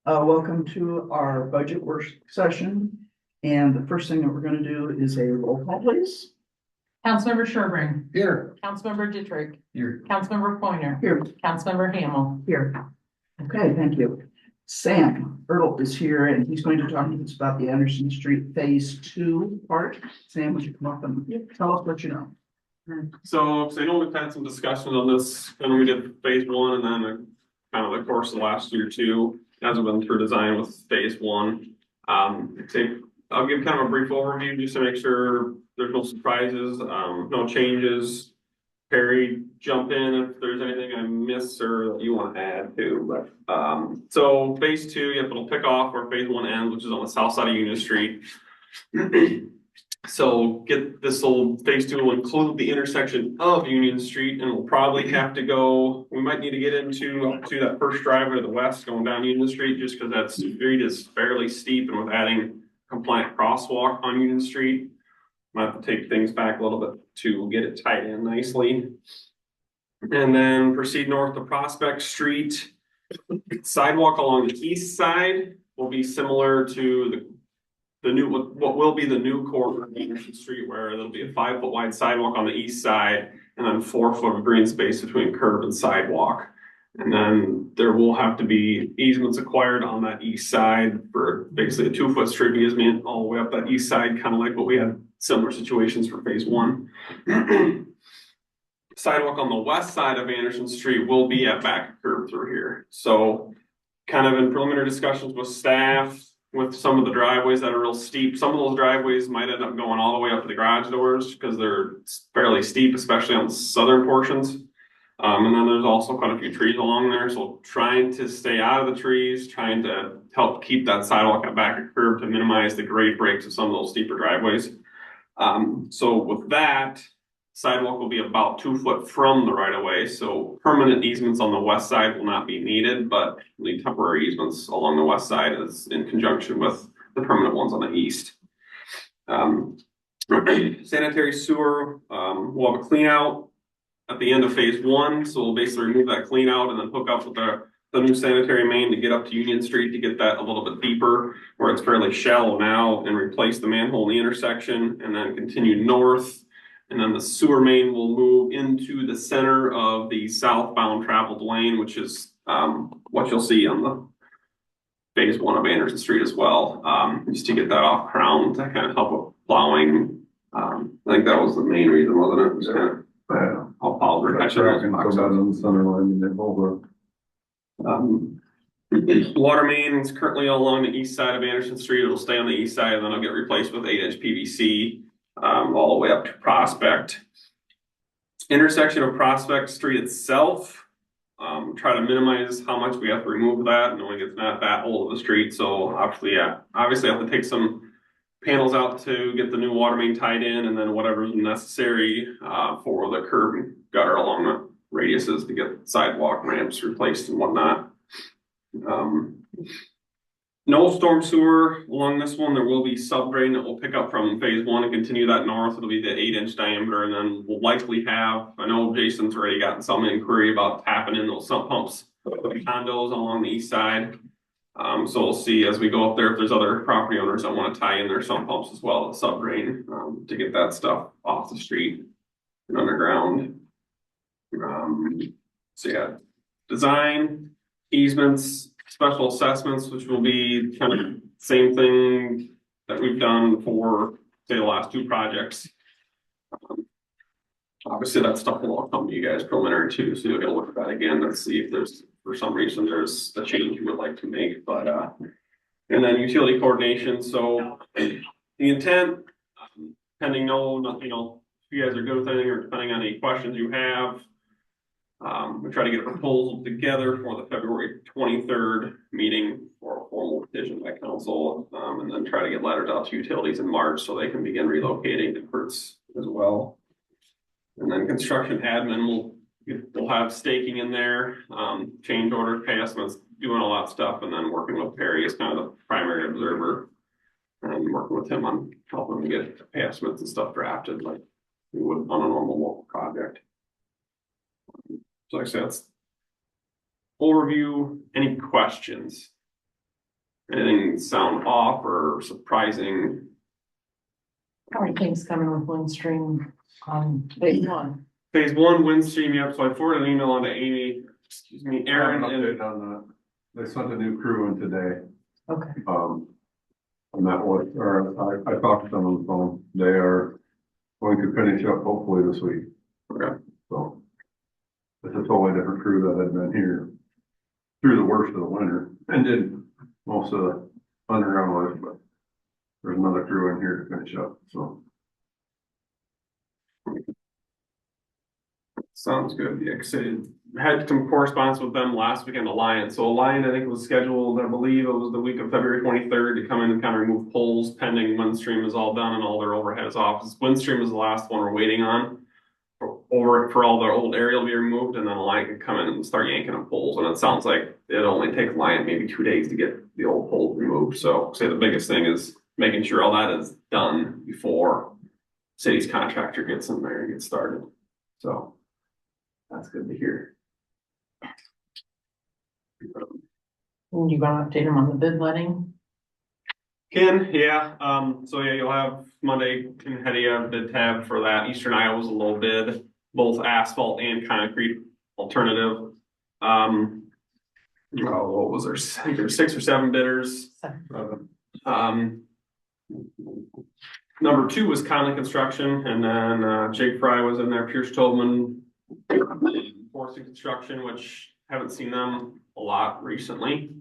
Welcome to our budget work session. And the first thing that we're going to do is a roll call, please. Councilmember Sherburne. Here. Councilmember Dittrich. Here. Councilmember Pointer. Here. Councilmember Hamel. Here. Okay, thank you. Sam Ertl is here and he's going to talk to us about the Anderson Street Phase 2 part. Sam, would you come up and tell us what you know? So I know we've had some discussions on this, and we did phase 1 and then kind of the course of the last year too, as we've been through design with phase 1. I'll give kind of a brief overview just to make sure there's no surprises, no changes. Perry, jump in if there's anything I miss or that you want to add to. But so phase 2, yep, it'll pick off where phase 1 ends, which is on the south side of Union Street. So phase 2 will include the intersection of Union Street, and we'll probably have to go, we might need to get into up to that first driveway to the west going down Union Street, just because that street is fairly steep, and with adding compliant crosswalk on Union Street, might have to take things back a little bit to get it tied in nicely. And then proceed north to Prospect Street. Sidewalk along the east side will be similar to what will be the new corner of Anderson Street, where there'll be a 5-foot wide sidewalk on the east side and then 4 foot of green space between curb and sidewalk. And then there will have to be easements acquired on that east side for basically a 2-foot strip easement all the way up that east side, kind of like what we had similar situations for phase 1. Sidewalk on the west side of Anderson Street will be at back curb through here. So kind of in preliminary discussions with staff, with some of the driveways that are real steep. Some of those driveways might end up going all the way up to the garage doors because they're fairly steep, especially on the southern portions. And then there's also quite a few trees along there. So trying to stay out of the trees, trying to help keep that sidewalk at back of curb to minimize the grade breaks of some of those steeper driveways. So with that, sidewalk will be about 2 foot from the right of way. So permanent easements on the west side will not be needed, but the temporary easements along the west side is in conjunction with the permanent ones on the east. Sanitary sewer, we'll have a clean out at the end of phase 1. So we'll basically remove that clean out and then hook up with the new sanitary main to get up to Union Street to get that a little bit deeper where it's fairly shallow now, and replace the manhole in the intersection, and then continue north. And then the sewer main will move into the center of the southbound traveled lane, which is what you'll see on the phase 1 of Anderson Street as well, just to get that off ground to kind of help with plowing. I think that was the main reason, wasn't it? Just kind of help plow protection. Water main is currently along the east side of Anderson Street. It'll stay on the east side, and then it'll get replaced with 8-inch PVC. All the way up to Prospect. Intersection of Prospect Street itself, try to minimize how much we have to remove that, knowing it's not that old of a street. So obviously I have to take some panels out to get the new water main tied in, and then whatever is necessary for the curb and gutter along the radiuses to get sidewalk ramps replaced and whatnot. No storm sewer along this one. There will be sub drain that will pick up from phase 1 and continue that north. It'll be the 8-inch diameter, and then we'll likely have, I know Jason's already gotten some inquiry about tapping in those sump pumps for the condos along the east side. So we'll see as we go up there if there's other property owners that want to tie in their sump pumps as well as sub drain to get that stuff off the street and underground. So yeah, design, easements, special assessments, which will be kind of same thing that we've done for, say, the last 2 projects. Obviously that stuff will all come to you guys preliminary too, so you'll get a look at that again and see if there's, for some reason, there's a change you would like to make. But and then utility coordination. So the intent, pending if you guys are good with anything or depending on any questions you have, we try to get a proposal together for the February 23rd meeting for a formal decision by council, and then try to get letters out to utilities in March so they can begin relocating efforts as well. And then construction admin we'll have staking in there, change orders, pay estimates, doing all that stuff, and then working with Perry as kind of the primary observer and working with him on helping to get pay estimates and stuff drafted like we would on a normal local project. So like I said, that's overview. Any questions? Anything sound off or surprising? How are things coming with Windstream on phase one? Phase one, Windstream, yep, so I forwarded an email on to Amy, excuse me, Aaron, and Update on that. They sent a new crew in today. Okay. And that was, or I talked to them on the phone. They are going to finish up hopefully this week. Okay. So it's a totally different crew that had been here through the worst of the winter and did most of the underground work, but there's another crew in here to finish up, so. Sounds good, yeah, 'cause I had some correspondence with them last weekend, Alliance, so Alliance, I think was scheduled, I believe it was the week of February 23rd to come in and kind of remove poles pending Windstream is all done and all their overhead is off. Windstream is the last one we're waiting on. For all their old area to be removed, and then Alliant can come in and start yanking up poles, and it sounds like it only takes Alliant maybe 2 days to get the old poles removed, so say the biggest thing is making sure all that is done before city's contractor gets in there and gets started, so. That's good to hear. And you gonna update them on the bid letting? Ken, yeah, so yeah, you'll have Monday in Hedia bid tab for that. Eastern Iowa's a low bid, both asphalt and concrete alternative. What was there? I think there's 6 or 7 bidders. Number 2 was Conley Construction, and then Jake Fry was in there, Pierce Tobin, Forestry Construction, which haven't seen them a lot recently.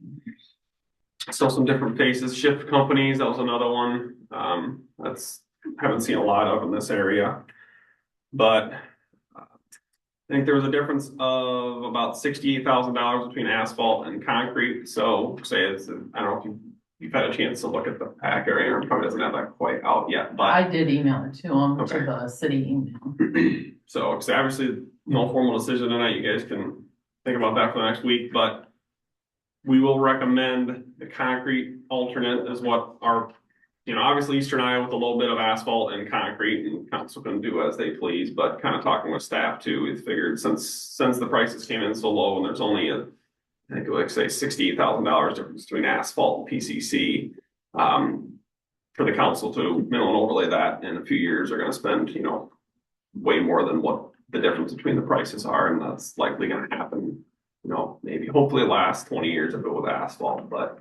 Still some different faces, Shift Companies, that was another one, that's haven't seen a lot of in this area. But I think there was a difference of about $68,000 between asphalt and concrete, so say it's, I don't know if you've had a chance to look at the pack area, it probably doesn't have that quite out yet, but. I did email it to them, Okay. to the city email. So, cause obviously, no formal decision tonight, you guys can think about that for the next week, but we will recommend the concrete alternate is what our, obviously Eastern Iowa with a little bit of asphalt and concrete, and council can do as they please, but kind of talking with staff too, we figured since the prices came in so low and there's only I think like say $68,000 difference between asphalt and PCC, for the council to mill and overlay that in a few years are gonna spend, way more than what the difference between the prices are, and that's likely gonna happen, maybe hopefully last 20 years of it with asphalt, but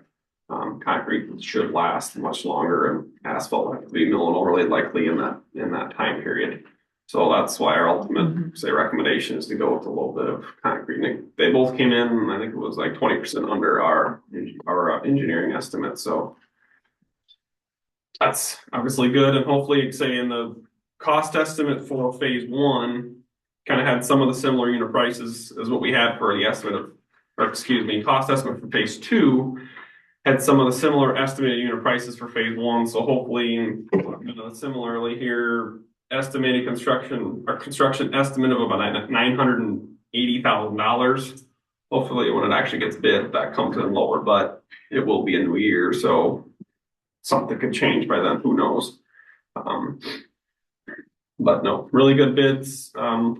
concrete should last much longer, and asphalt will have to be mill and overlaid likely in that time period. So that's why our ultimate, say, recommendation is to go with a little bit of concrete. And they both came in, I think it was like 20% under our engineering estimate, so that's obviously good, and hopefully, say, in the cost estimate for phase one, kind of had some of the similar unit prices as what we had for the estimate of, cost estimate for phase two had some of the similar estimated unit prices for phase one, so hopefully, similarly here, estimated construction estimate of about $980,000. Hopefully, when it actually gets bid, that comes in lower, but it will be a new year, so something could change by then, who knows? But no, really good bids. But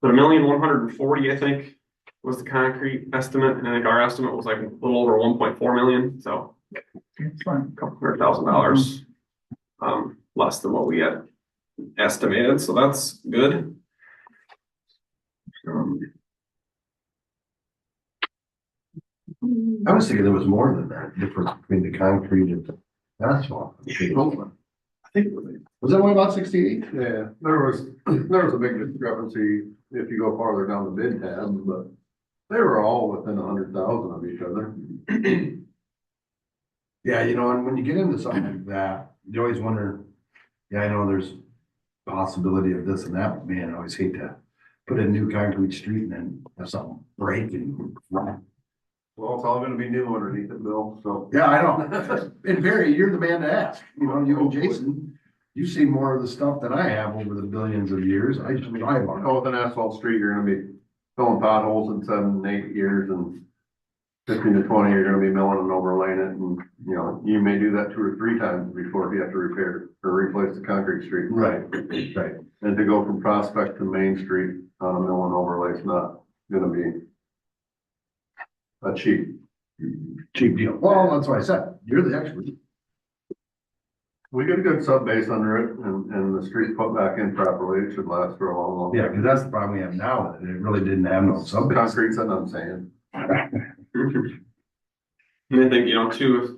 $1,140,000, I think, was the concrete estimate, and I think our estimate was like a little over 1.4 million, so It's fine. a couple $100,000 less than what we had estimated, so that's good. I was thinking there was more than that difference between the concrete and the asphalt. I think Was that only about 68? yeah, there was a big discrepancy if you go farther down the bid tab, but they were all within 100,000 of each other. Yeah, and when you get into something like that, you always wonder, yeah, I know there's possibility of this and that, but man, I always hate to put in a new concrete street and then have something break and run. Well, it's all gonna be new underneath it, Bill, so. Yeah, I know. And Barry, you're the man to ask. You and Jason, you see more of the stuff that I have over the billions of years. I just drive on it. With an asphalt street, you're gonna be filling potholes in 7, 8 years, and 15 to 20, you're gonna be milling and overlaying it, and, you may do that 2 or 3 times before you have to repair or replace the concrete street. Right. And to go from Prospect to Main Street on a mill and overlay is not gonna be a cheap cheap deal. Well, that's why I said, you're the expert. We get a good sub base under it and the street put back in properly, it should last for a long, long. Yeah, because that's the problem we have now, that it really didn't have no Some sub. concrete's what I'm saying. And I think, you know, too, if,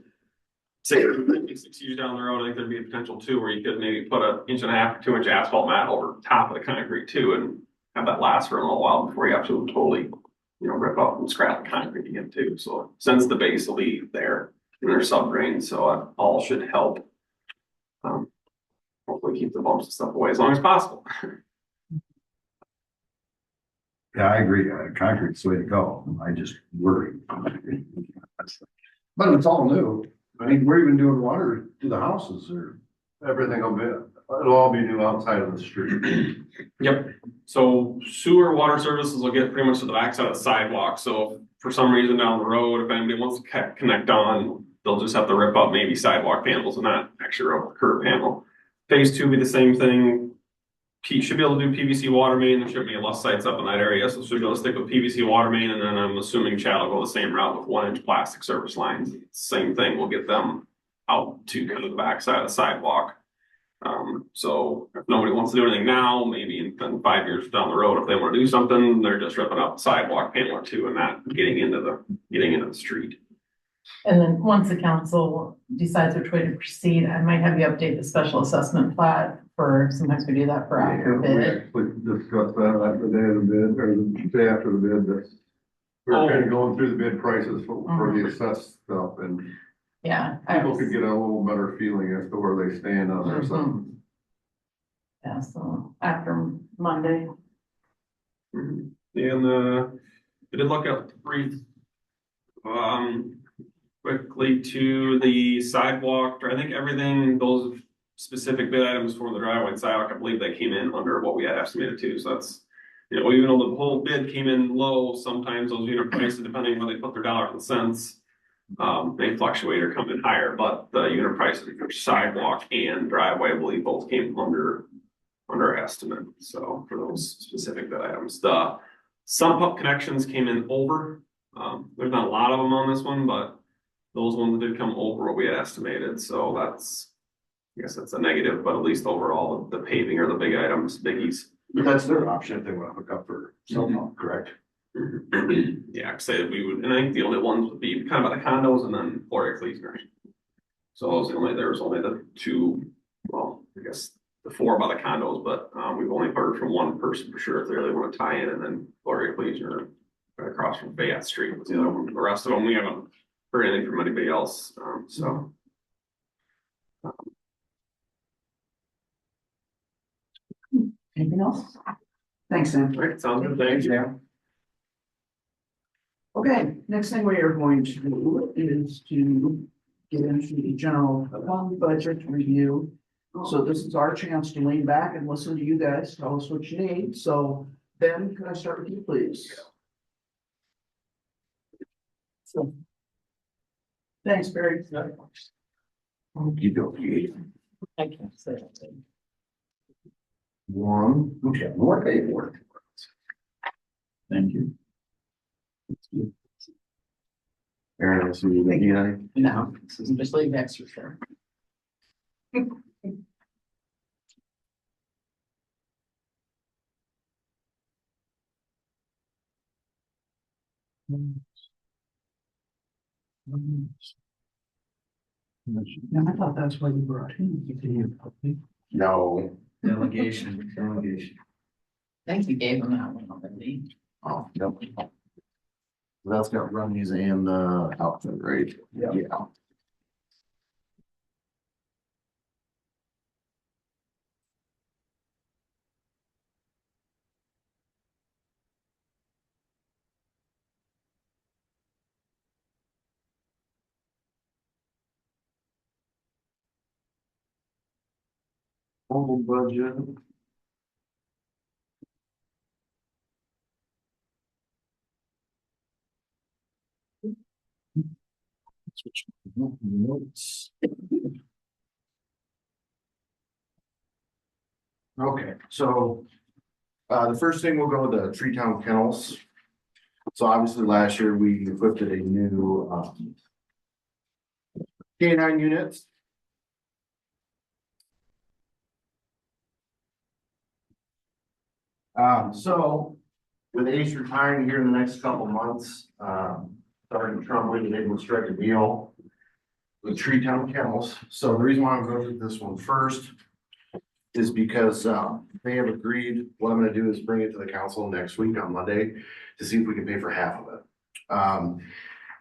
say, 6 years down the road, I think there'd be a potential too, where you could maybe put an 1.5 or 2 inch asphalt mat over top of the concrete too, and have that last for a little while before you have to totally, you know, rip up and scrap the concrete again too. So since the base will be there and there's sub drain, so it all should help. Hopefully keep the bumps and stuff away as long as possible. Yeah, I agree. Concrete's the way to go. I just worry. But it's all new. I mean, we're even doing water to the houses or. Everything will be, it'll all be new outside of the street. Yep, so sewer water services will get pretty much to the backside of the sidewalk, so if for some reason down the road, if anybody wants to connect on, they'll just have to rip up maybe sidewalk panels and not actually rip up the curb panel. Phase 2 will be the same thing. Should be able to do PVC water main, there shouldn't be less sites up in that area, so should be able to stick with PVC water main, and then I'm assuming Chad will go the same route with 1 inch plastic service lines. Same thing, we'll get them out to kind of the backside of the sidewalk. So if nobody wants to do anything now, maybe in 5 years down the road, if they want to do something, they're just ripping up the sidewalk panel or two and not getting into the street. And then once the council decides which way to proceed, I might have you update the special assessment plat for, sometimes we do that for after We bid. actually discussed that at the day of the bid, or the day after the bid, that we're kind of going through the bid prices for the assessed stuff, and Yeah. people could get a little better feeling as to where they stand on their stuff. Yeah, so after Monday. And I did look up brief, quickly to the sidewalk, I think everything, those specific bid items for the driveway and sidewalk, I believe they came in under what we had estimated too, so that's, you know, even though the whole bid came in low, sometimes those unit prices, depending on where they put their dollars and cents, they fluctuate or come in higher, but the unit prices for sidewalk and driveway, I believe both came under estimate, so for those specific bid items. The sump pump connections came in over, there's not a lot of them on this one, but those ones did come over what we had estimated, so that's, I guess that's a negative, but at least overall, the paving are the big items, biggies. That's their option if they want to hook up for cell correct? Yeah, I say we would, and I think the only ones would be kind of by the condos and then Gloria Kleesner. So there was only the two, well, I guess the 4 by the condos, but we've only heard from one person for sure if they really want to tie in, and then Gloria Kleesner right across from Fayette Street was the other one. The rest of them, we haven't heard anything from anybody else, so. Anything else? Thanks, Sam. Right, sounds good, thank you. Okay, next thing we are going to do is to get into the general fund budget review. So this is our chance to lean back and listen to you guys, tell us what you need. So Ben, can I start with you, please? So. Thanks, Barry. Okey-dokey. I can't say it. One, okay, more paperwork. Thank you. Aaron, else you Thank need you. anything? No, this is just like extra for. Yeah, I thought that's why you brought him. You didn't help me. No. Delegation. I think you gave them that one already. Oh, yep. That's got Rummy's and outfit, right? Yeah. Yeah. Total budget. Notes. Okay, so the first thing we'll go with the Tree Town Kennels. So obviously last year we equipped a new, K9 unit. So with Ace retiring here in the next couple months, Sergeant Trumbull was able to strike a deal with Tree Town Kennels. So the reason why I'm going to this one first is because, they have agreed, what I'm gonna do is bring it to the council next week on Monday to see if we can pay for half of it.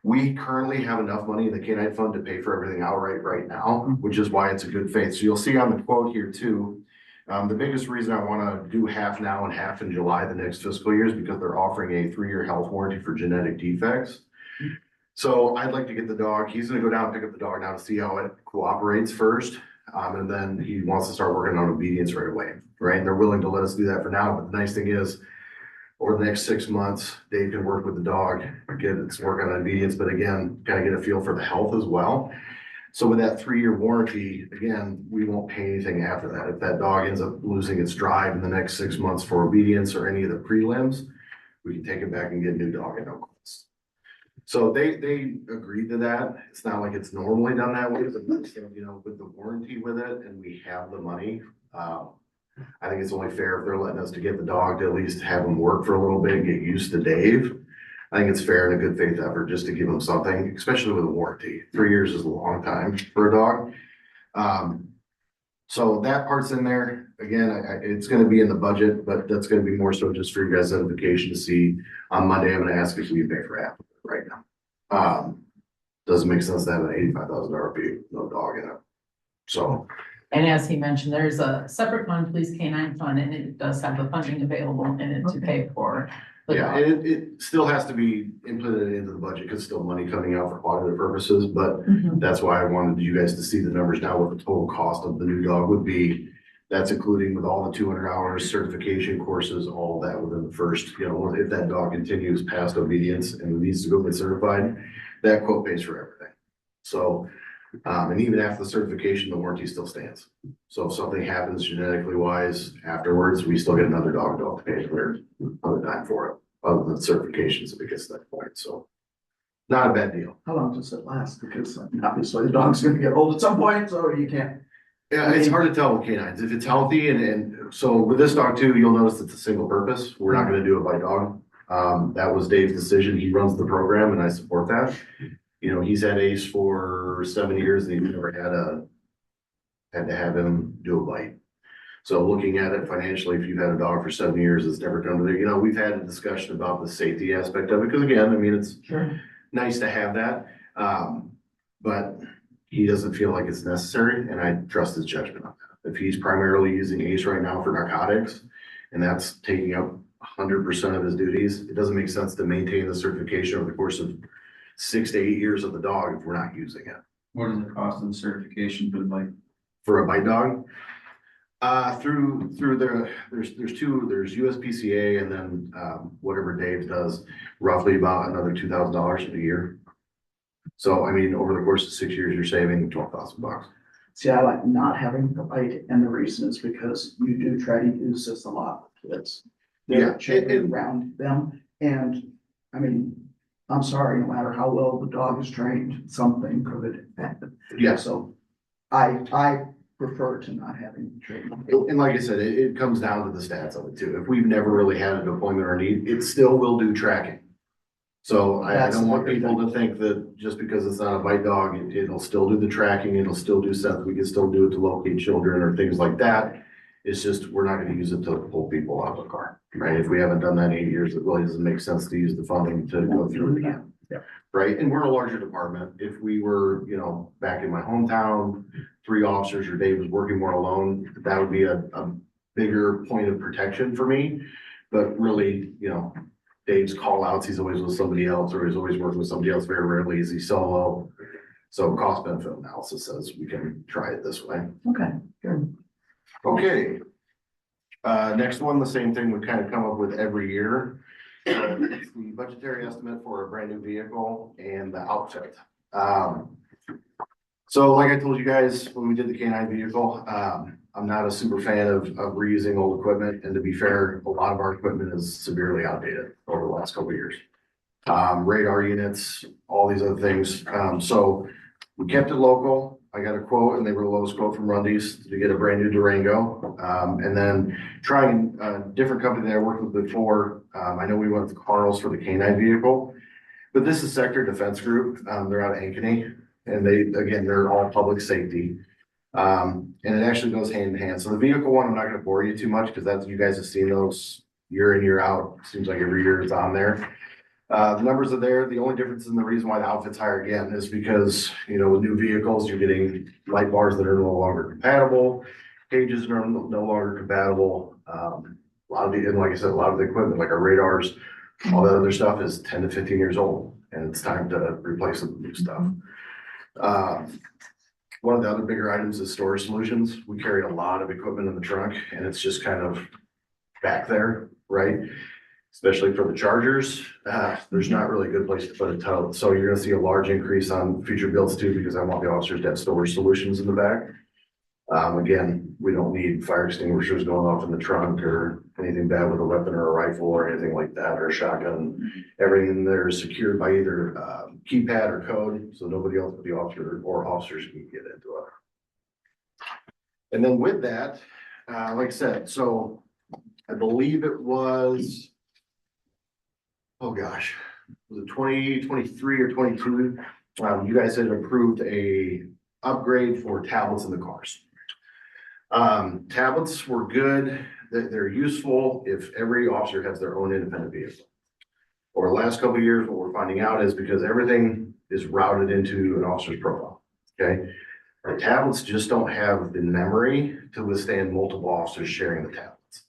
We currently have enough money in the K9 fund to pay for everything outright right now, which is why it's a good faith. So you'll see on the quote here too, the biggest reason I wanna do half now and half in July, the next fiscal year, is because they're offering a 3-year health warranty for genetic defects. So I'd like to get the dog, he's gonna go down and pick up the dog now to see how it cooperates first. And then he wants to start working on obedience right away, right? And they're willing to let us do that for now, but the nice thing is, over the next 6 months, Dave can work with the dog, get its work on obedience, but again, kind of get a feel for the health as well. So with that 3-year warranty, again, we won't pay anything after that. If that dog ends up losing its drive in the next 6 months for obedience or any of the prelims, we can take it back and get a new dog at no cost. So they agreed to that. It's not like it's normally done that way, but you know, with the warranty with it and we have the money, I think it's only fair if they're letting us to get the dog to at least have him work for a little bit and get used to Dave. I think it's fair and a good faith effort just to give him something, especially with a warranty. 3 years is a long time for a dog. So that part's in there. Again, it's gonna be in the budget, but that's gonna be more so just for your guys' edification to see. On Monday, I'm gonna ask if we can pay for half of it right now. Doesn't make sense to have an $85,000 fee, no dog in it. So, And as he mentioned, there's a separate fund, police K9 fund, and it does have the funding available in it to pay for. the yeah, dog. it still has to be implemented into the budget because still money coming out for audited purposes, but Mhm. that's why I wanted you guys to see the numbers now, what the total cost of the new dog would be. That's including with all the 200 hours certification courses, all that within the first, you know, if that dog continues past obedience and needs to go get certified, that quote pays for everything. So, and even after the certification, the warranty still stands. So if something happens genetically wise afterwards, we still get another dog to pay for another dime for it, other than certifications if it gets to that point. So not a bad deal. How long does it last? Because obviously the dog's gonna get old at some point, so you can't. Yeah, it's hard to tell with canines. If it's healthy and so with this dog too, you'll notice it's a single purpose. We're not gonna do it by dog. That was Dave's decision. He runs the program and I support that. You know, he's had Ace for 7 years and he's never had to have him do a bite. So looking at it financially, if you've had a dog for 7 years, it's never come to there. You know, we've had a discussion about the safety aspect of it, because again, I mean, it's Sure. nice to have that. But he doesn't feel like it's necessary and I trust his judgment on that. If he's primarily using Ace right now for narcotics and that's taking up 100% of his duties, it doesn't make sense to maintain the certification over the course of 6 to 8 years of the dog if we're not using it. What is the cost of the certification for the bike? For a bite dog? Through there's USPCA and then, whatever Dave does, roughly about another $2,000 a year. So, I mean, over the course of 6 years, you're saving $12,000. See, I like not having the bite, and the reason is because you do try to use this a lot with kids. Yeah, They're checking around them, and, I mean, I'm sorry, no matter how well the dog is trained, something could happen. Yeah. So, I prefer to not having training. And like I said, it comes down to the stats of it too. If we've never really had a deployment or need, it still will do tracking. So I That's don't the want bigger people thing. to think that just because it's not a bite dog, it'll still do the tracking, it'll still do stuff. We can still do it to locate children or things like that. It's just, we're not gonna use it to pull people out of the car, right? If we haven't done that in 8 years, it really doesn't make sense to use the funding to go through it again. Yeah. Right? And we're a larger department. If we were, you know, back in my hometown, 3 officers or Dave was working more alone, that would be a bigger point of protection for me. But really, you know, Dave's call outs, he's always with somebody else, or he's always working with somebody else. Very rarely is he solo. So cost benefit analysis says we can try it this way. Okay, good. Okay. Next one, the same thing we kind of come up with every year. It's the budgetary estimate for a brand new vehicle and the outfit. So like I told you guys, when we did the K9 vehicle, I'm not a super fan of reusing old equipment. And to be fair, a lot of our equipment is severely outdated over the last couple of years. radar units, all these other things. So we kept it local. I got a quote and they were the lowest quote from Rundy's to get a brand new Durango. And then trying a different company that I worked with before. I know we went with Carl's for the K9 vehicle, but this is Sector Defense Group. They're out of Ankeny and they're all public safety. And it actually goes hand in hand. So the vehicle one, I'm not gonna bore you too much because that's, you guys have seen those year in, year out. Seems like every year it's on there. The numbers are there. The only difference in the reason why the outfit's higher again is because, you know, with new vehicles, you're getting light bars that are no longer compatible. Cages are no longer compatible. A lot of the, and like I said, a lot of the equipment, like our radars, all that other stuff is 10 to 15 years old and it's time to replace some new stuff. One of the other bigger items is storage solutions. We carry a lot of equipment in the trunk and it's just kind of back there, right? Especially for the chargers, there's not really a good place to put a tote. So you're gonna see a large increase on future builds too, because I want the officers to have storage solutions in the back. Again, we don't need fire extinguishers going off in the trunk or anything bad with a weapon or a rifle or anything like that, or a shotgun. Everything in there is secured by either keypad or code, so nobody else but the officer or officers can get into it. And then with that, like I said, so I believe it was, oh gosh, was it 2023 or 22? You guys had approved a upgrade for tablets in the cars. Tablets were good. They're useful if every officer has their own independent vehicle. Over the last couple of years, what we're finding out is because everything is routed into an officer's profile, okay? Our tablets just don't have the memory to withstand multiple officers sharing the tablets.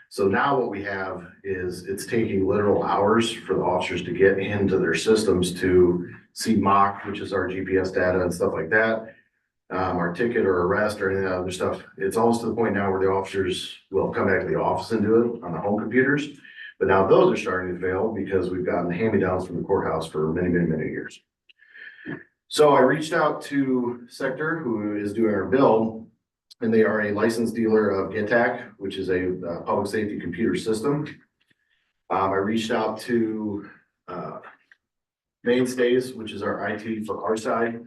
So now what we have is it's taking literal hours for the officers to get into their systems to see mock, which is our GPS data and stuff like that. Our ticket or arrest or any of that other stuff. It's almost to the point now where the officers will come back to the office and do it on the home computers. But now those are starting to fail because we've gotten hand-me-downs from the courthouse for many, many, many years. So I reached out to Sector, who is doing our build, and they are a licensed dealer of GetTac, which is a public safety computer system. I reached out to Mainstays, which is our IT for our side,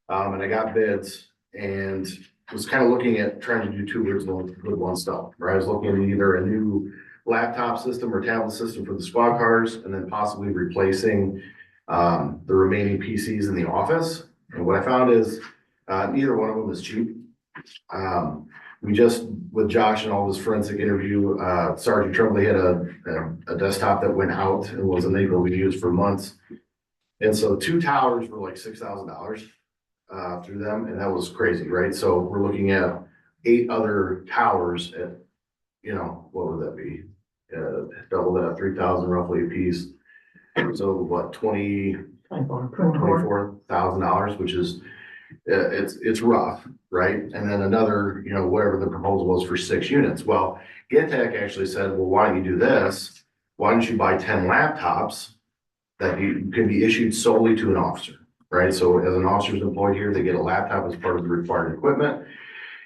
and I got bids and was kind of looking at trying to do two birds with one stone. Where I was looking at either a new laptop system or tablet system for the squad cars, and then possibly replacing the remaining PCs in the office. And what I found is neither one of them is cheap. We just, with Josh and all his forensic interview, Sergeant Tremblay had a desktop that went out and wasn't able to be used for months. And so 2 towers were like $6,000 through them, and that was crazy, right? So we're looking at 8 other towers at, you know, what would that be? Double that, 3,000 roughly a piece. So what, $24,000, which is, it's rough, right? And then another, you know, whatever the proposal was for 6 units. Well, GetTac actually said, well, why don't you do this? Why don't you buy 10 laptops that you can be issued solely to an officer, right? So as an officer's employed here, they get a laptop as part of the required equipment.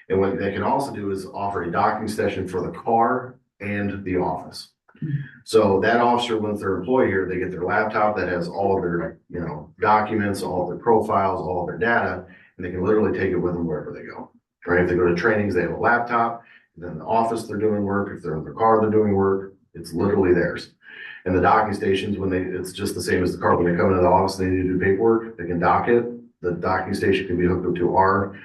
And what they can also do is offer a docking station for the car and the office. So that officer, once they're employed here, they get their laptop that has all of their, you know, documents, all of their profiles, all of their data, and they can literally take it with them wherever they go, right? If they go to trainings, they have a laptop, and then the office, they're doing work. If they're in their car, they're doing work. It's literally theirs. And the docking stations, it's just the same as the car. When they come into the office, they need to do paperwork, they can dock it. The docking station can be hooked up to our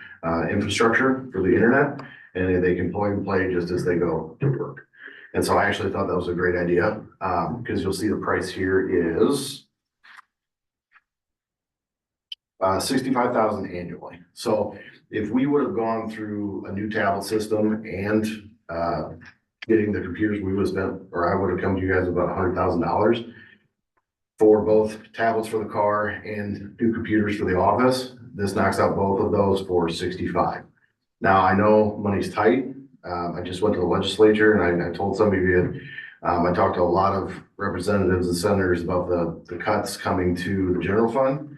infrastructure for the internet, and they can plug and play just as they go to work. And so I actually thought that was a great idea, because you'll see the price here is $65,000 annually. So if we would have gone through a new tablet system and getting the computers, we would have spent, or I would have come to you guys about $100,000 for both tablets for the car and new computers for the office. This knocks out both of those for $65,000. Now I know money's tight. I just went to the legislature and I told some of you, I talked to a lot of representatives and senators about the cuts coming to the general fund.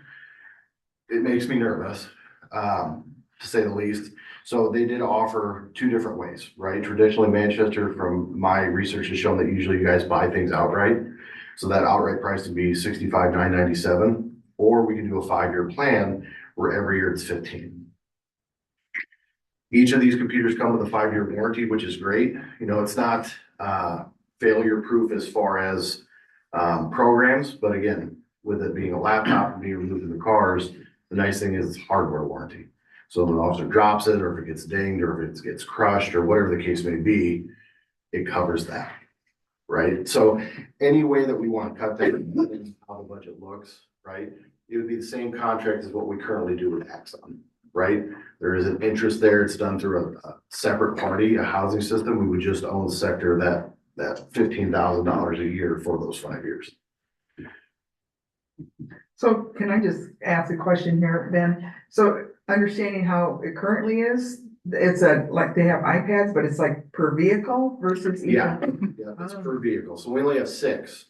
It makes me nervous, to say the least. So they did offer 2 different ways, right? Traditionally, Manchester, from my research, has shown that usually you guys buy things outright. So that outright price would be $65,997, or we can do a 5-year plan where every year it's 15. Each of these computers come with a 5-year warranty, which is great. You know, it's not failure proof as far as programs, but again, with it being a laptop and being removed in the cars, the nice thing is it's hardware warranty. So if an officer drops it, or if it gets dinged, or if it gets crushed, or whatever the case may be, it covers that, right? So any way that we want to cut that, how the budget looks, right? It would be the same contract as what we currently do with Axon, right? There is an interest there. It's done through a separate party, a housing system. We would just own the sector that $15,000 a year for those 5 years. So can I just ask a question here, Ben? So understanding how it currently is, it's like they have iPads, but it's like per vehicle versus each. Yeah, yeah, it's per vehicle. So we only have 6.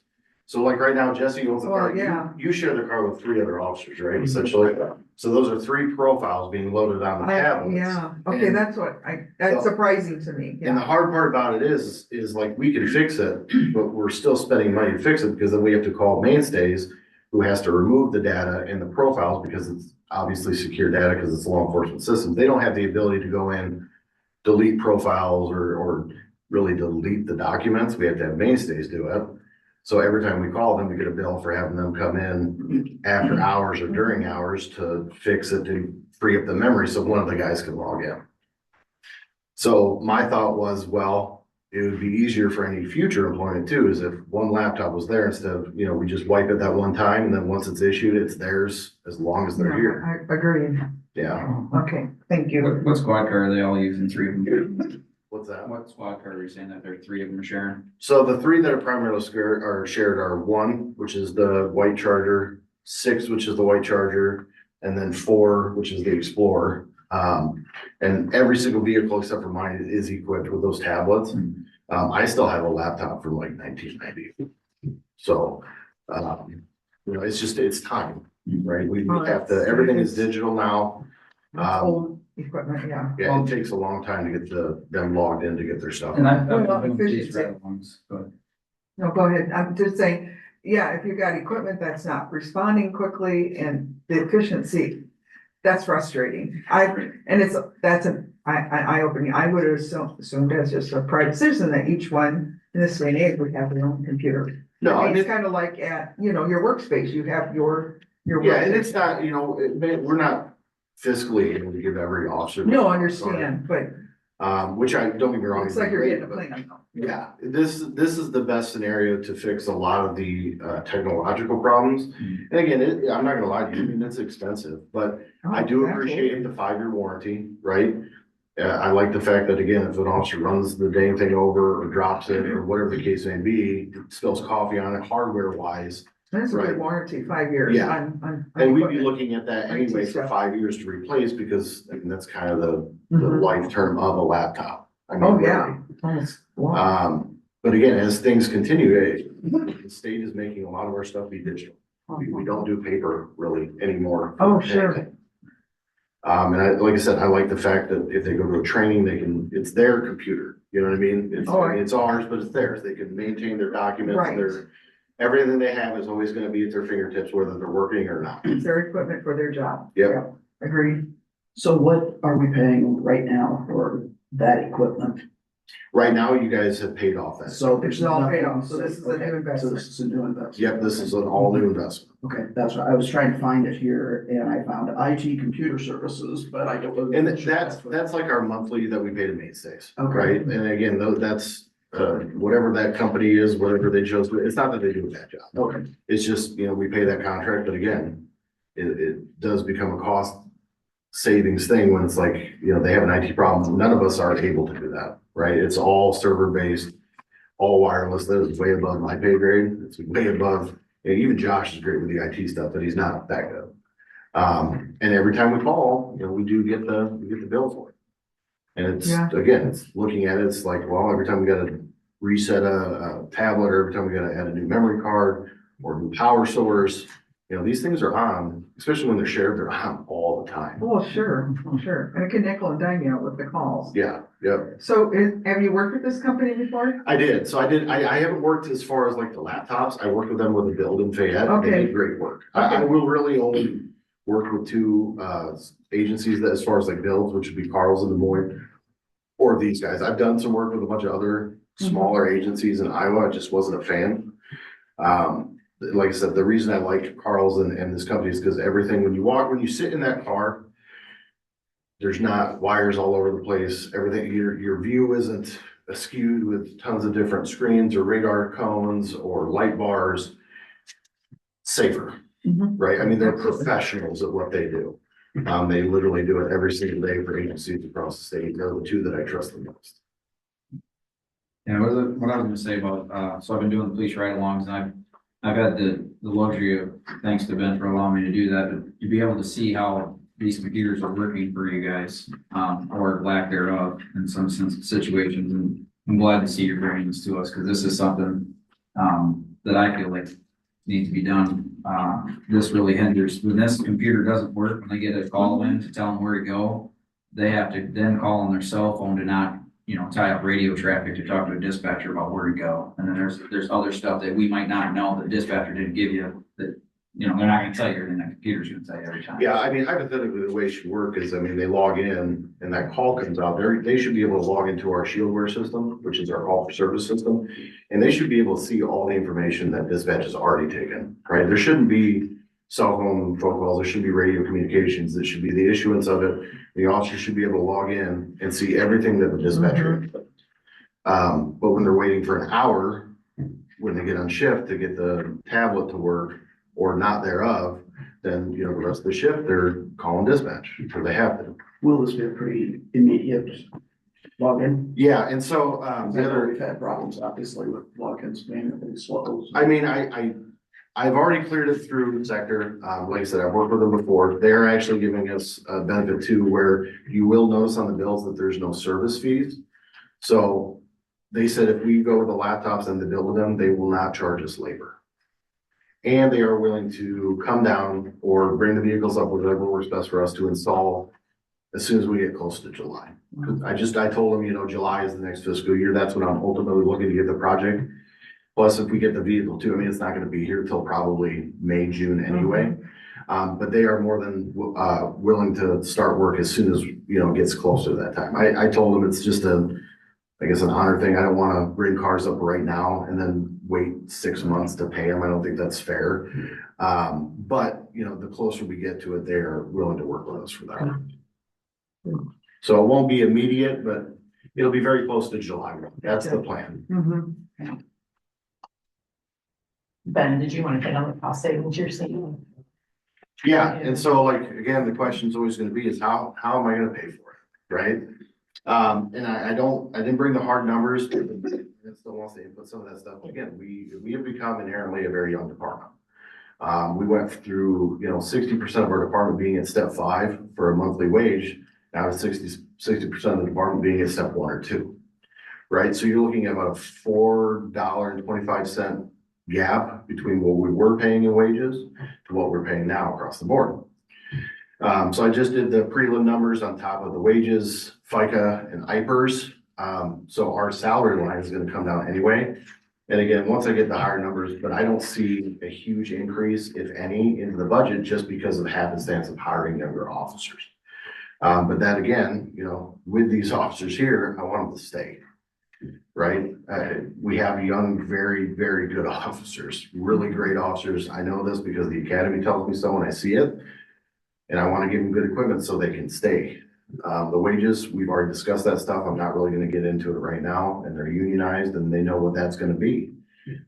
So like right now, Jesse owns the car. Well, yeah. You share the car with 3 other officers, right? Essentially. So those are 3 profiles being loaded on the tablets. Yeah, okay, And- that's that's surprising to me, And the yeah. hard part about it is like we can fix it, but we're still spending money to fix it because then we have to call Mainstays, who has to remove the data and the profiles because it's obviously secure data because it's law enforcement systems. They don't have the ability to go in, delete profiles or really delete the documents. We have to have Mainstays do it. So every time we call them, we get a bill for having them come in after hours or during hours to fix it, to free up the memory so one of the guys can log in. So my thought was, well, it would be easier for any future employment too, is if one laptop was there instead of, you know, we just wipe it that one time and then once it's issued, it's theirs as long as they're here. I agree. Yeah. Okay, thank you. What squad car are they all using? 3 of them? What's that? What squad car are you saying that there are 3 of them sharing? So the 3 that are primarily shared are 1, which is the white Charger, 6, which is the white Charger, and then 4, which is the Explorer. And every single vehicle except for mine is equipped with those tablets. I still have a laptop from like 1990. So, you know, it's time, right? We have to, everything is digital now. Old equipment, yeah. Yeah, it takes a long time to get them logged in to get their stuff. And I've Well, been with these efficiency. ride-alongs, but No, go ahead. I'm just saying, yeah, if you've got equipment that's not responding quickly and the efficiency, that's frustrating. That's an eye-opening. I would have assumed as just a private citizen that each one in this day and age would have their own computer. No, I mean, and it's kind of like at, your workspace, you have your. yeah, and it's not, you know, we're not fiscally able to give every officer. No, understand, but Which I, don't get me wrong. looks like you're getting a but- plan though. Yeah, this is the best scenario to fix a lot of the technological problems. And again, I'm not gonna lie to you, I mean, it's expensive, but I do Oh, appreciate the 5-year warranty, right? I like the fact that again, if an officer runs the dang thing over or drops it or whatever the case may be, spills coffee on it hardware wise. That's a Right. good warranty, 5 years. Yeah. on And we'd be equipment. looking at that anyway for stuff. 5 years to replace because I mean, that's kind of the Mhm. life term of a laptop. I mean, Oh, really. yeah. Almost long. But again, as things continue, the state is making a lot of our stuff be digital. We don't do paper really anymore. Oh, sure. And like I said, I like the fact that if they go to a training, it's their computer, you know what I mean? Oh, It's ours, but it's theirs. They can maintain their documents, Right. everything they have is always gonna be at their fingertips, whether they're working or not. It's their equipment for their job. Yep. Yeah, agreed. So what are we paying right now for that equipment? Right now, you guys have paid off that. So there's It's all paid nothing- off, so this is a new okay, investment. So this is a new investment. Yep, this is an all new investment. Okay, that's right. I was trying to find it here and I found IT computer services, but I don't. And that's like our monthly that we pay to Mainstays, Okay. right? And again, that's, whatever that company is, whatever they chose, it's not that they do a bad job. Okay, It's just, we pay that contract, but again, it does become a cost savings thing when it's like, they have an IT problem. None of us are able to do that, right? It's all server based, all wireless. That is way above my pay grade. It's way above, even Josh is great with the IT stuff, but he's not that good. And every time we call, we do get the bill for it. And it's, Yeah. again, it's looking at it, it's like, well, every time we gotta reset a tablet, or every time we gotta add a new memory card or a new power source, these things are on, especially when they're shared, they're on all the time. Oh, sure, sure. And it can nickel and dime you out with the calls. Yeah, Yep. So have you worked with this company before? I did, I haven't worked as far as like the laptops, I worked with them with a build in Fayette, they Okay. did great work. I will really only work with two, agencies that as far as like builds, which would be Carl's and Des Moines. Or these guys, I've done some work with a bunch of other smaller agencies in Iowa, I just wasn't a fan. Like I said, the reason I like Carl's and this company is because everything, when you sit in that car, there's not wires all over the place, everything, your view isn't skewed with tons of different screens or radar cones or light bars. Safer, Mhm. right? I mean, they're professionals at what they do. They literally do it every single day for agencies across the state. They're the two that I trust the most. Yeah, what I was gonna say about, so I've been doing the police ride-alongs, and I've had the luxury of, thanks to Ben for allowing me to do that, but to be able to see how these computers are working for you guys, or lack thereof in some situations, and I'm glad to see you're bringing this to us, because this is something, that I feel like needs to be done. This really hinders, when this computer doesn't work, when they get a call in to tell them where to go, they have to then call on their cell phone to not, tie up radio traffic to talk to a dispatcher about where to go. And then there's other stuff that we might not know that dispatcher didn't give you, that, they're not gonna tell you, and the computer's gonna tell you every time. Yeah, I mean, hypothetically, the way it should work is, I mean, they log in and that call comes out there, they should be able to log into our Shieldware system, which is our call for service system. And they should be able to see all the information that dispatch has already taken, right? There shouldn't be cell phone phone calls, there should be radio communications, there should be the issuance of it. The officer should be able to log in and see everything that the dispatcher. But when they're waiting for an hour, when they get on shift to get the tablet to work or not thereof, then, the rest of the shift, they're calling dispatch, or they have to. Will this be a pretty immediate login? Yeah, and so, the I know other, we've had problems obviously with logins being really slow. I mean, I've already cleared it through Sector. Like I said, I've worked with them before. They're actually giving us a benefit too, where you will notice on the bills that there's no service fees. So they said if we go with the laptops and the bill with them, they will not charge us labor. And they are willing to come down or bring the vehicles up, whatever works best for us to install as soon as we get close to July. I told them, July is the next fiscal year. That's when I'm ultimately looking to get the project. Plus, if we get the vehicle too, I mean, it's not gonna be here till probably May, June anyway. But they are more than, willing to start work as soon as, it gets closer to that time. I told them it's just an honor thing. I don't wanna bring cars up right now and then wait 6 months to pay them. I don't think that's fair. But, the closer we get to it, they're willing to work with us for that. So it won't be immediate, but it'll be very close to July. That's the plan. Mhm. Ben, did you want to hit on the cost savings you're seeing? Yeah, and so like, again, the question's always gonna be is how am I gonna pay for it, right? And I didn't bring the hard numbers, I still want to put some of that stuff, again, we have become inherently a very young department. We went through, 60% of our department being at step 5 for a monthly wage, now it's 60% of the department being at step 1 or 2. Right, so you're looking at about a $4.25 gap between what we were paying in wages to what we're paying now across the board. So I just did the prelim numbers on top of the wages, FICA and IPERS. So our salary line is gonna come down anyway. And again, once I get the higher numbers, but I don't see a huge increase, if any, into the budget just because of the happenstance of hiring younger officers. But that again, with these officers here, I want them to stay. Right? We have young, very, very good officers, really great officers. I know this because the academy tells me so when I see it. And I want to give them good equipment so they can stay. The wages, we've already discussed that stuff. I'm not really going to get into it right now, and they're unionized and they know what that's going to be.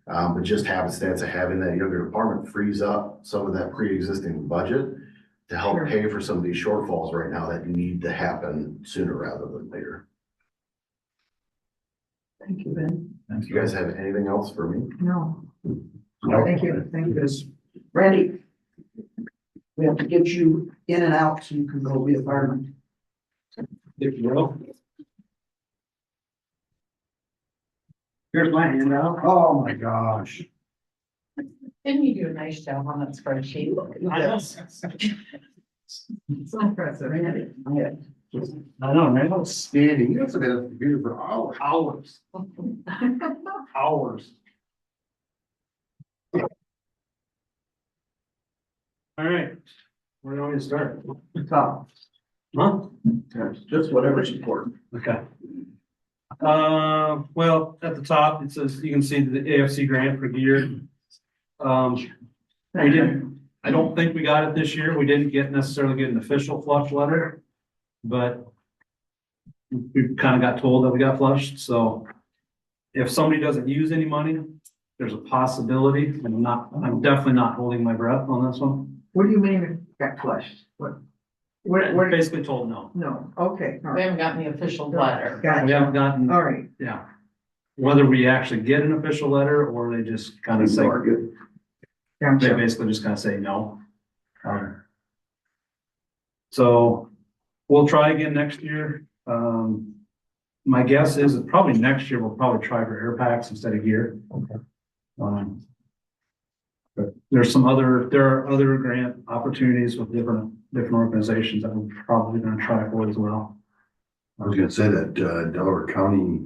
But just happenstance of having that younger department frees up some of that pre-existing budget to help pay for some of these shortfalls right now that need to happen sooner rather than later. Thank you, Ben. Do you guys have anything else for me? No, No. thank you, thank you. Because Randy, we have to get you in and out so you can go be a fireman. If you will. Here's my handout. Oh, my gosh. Didn't you do a nice job on that spreadsheet? Yes. So impressive. Randy, I had I know, man, I'm standing, you have to be at the computer for hours. Hours. Hours. All right, where do we start? Top, Huh? just whatever's important. Okay. Well, at the top, it says, you can see the AFC grant for gear. We didn't, I don't think we got it this year. We didn't necessarily get an official flush letter, but we kind of got told that we got flushed, so if somebody doesn't use any money, there's a possibility. I'm definitely not holding my breath on this one. What do you mean it got flushed? What? We're What, basically told no. no, okay, all We right, haven't gotten the official letter. We gotcha, haven't gotten, all right. yeah. Whether we actually get an official letter or they just kind of say, they Gotcha. basically just kind of say no. So we'll try again next year. My guess is that probably next year we'll probably try for air packs instead of gear. But there are other grant opportunities with different organizations that we're probably gonna try for as well. I was gonna say that, Delaware County,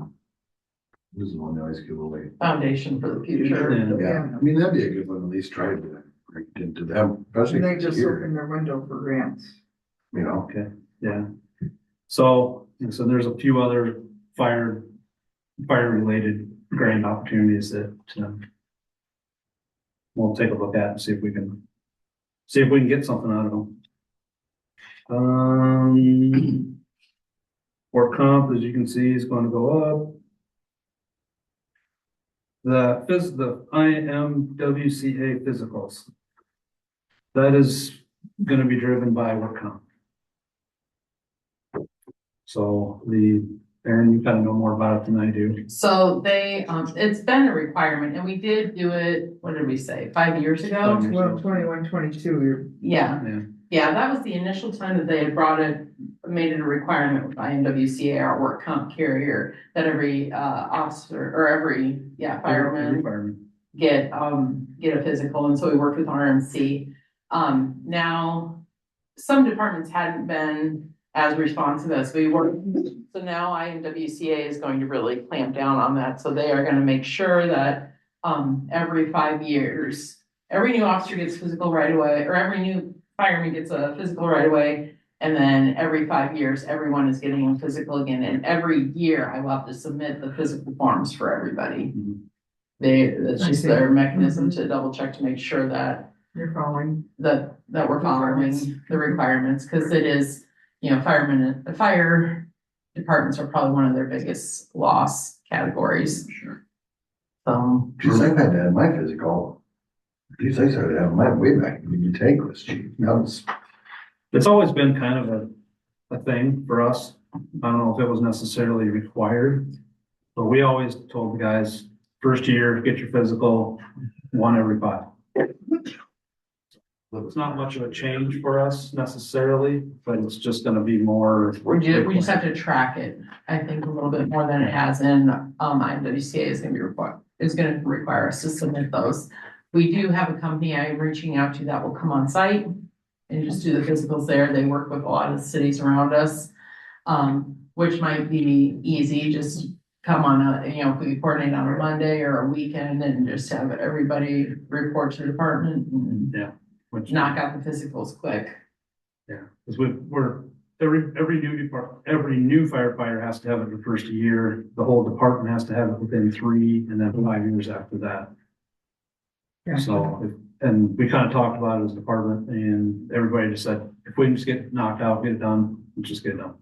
this is one they always give away. Foundation for the future. And Yeah, I mean, that'd be a good one, at least try to break into them, especially And they just here, opened their window for grants. you know. Okay, yeah. So there's a few other fire related grant opportunities that, we'll take a look at and see if we can get something out of them. Work comp, as you can see, is going to go up. The IMWCA physicals. That is gonna be driven by work comp. So Aaron, you kind of know more about it than I do. So they, it's been a requirement and we did do it, what did we say, 5 years ago? 5 years. Well, 21, 22, you're, Yeah, Yeah. yeah, that was the initial time that they had made it a requirement with IMWCA, our work comp carrier, that every officer or every fireman Fireman. get a physical, and so we worked with RMC. Now, some departments hadn't been as responsive as we were, so now IMWCA is going to really clamp down on that, so they are gonna make sure that every 5 years, every new officer gets physical right away, or every new fireman gets a physical right away, and then every 5 years, everyone is getting a physical again, and every year I will have to submit the physical forms for everybody. Mhm. That's I just see. their mechanism to double check to make sure that you're following. that we're following Requirements. the requirements, because it is, the fire departments are probably one of their biggest loss categories. Sure. So, Geez, I've had to have my physical. Geez, I started having mine way back when the tank was cheap. Now It's always been kind of a thing for us. I don't know if it was necessarily required, but we always told the guys, first year, get your physical, 1 every 5. It's not much of a change for us necessarily, but it's just gonna be more. we just have to track it, I think, a little bit more than it has in, IMWCA is gonna require us to submit those. We do have a company I'm reaching out to that will come on site and just do the physicals there. They work with a lot of cities around us, which might be easy, just come on if we coordinate on a Monday or a weekend and just have everybody report to the department and Which, knock out the physicals quick. yeah, because every new firefighter has to have it the first year. The whole department has to have it within 3 and then 5 years after that. Yeah. So, and we kind of talked about it as a department and everybody just said, if we can just get it knocked out, get it done, let's just get it done.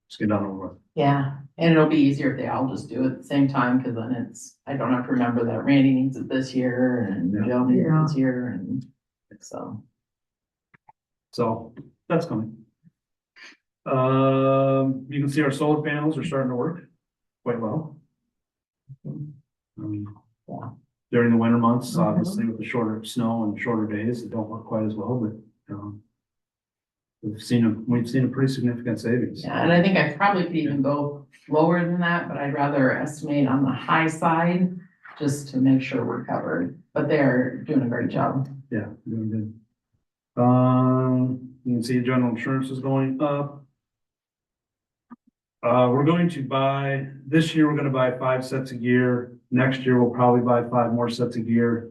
Just get it done over with. Yeah, and it'll be easier if they all just do it at the same time, because then I don't have to remember that Randy needs it this year and Yeah. Joe needs it this year, and so. So that's coming. You can see our solar panels are starting to work quite well. Yeah. During the winter months, obviously with the shorter snow and shorter days, they don't work quite as well, but, we've seen a pretty significant savings. Yeah, and I think I probably could even go lower than that, but I'd rather estimate on the high side, just to make sure we're covered, but they're doing a great job. Yeah, doing good. You can see general insurance is going up. We're going to buy, this year, we're gonna buy 5 sets of gear. Next year, we'll probably buy 5 more sets of gear.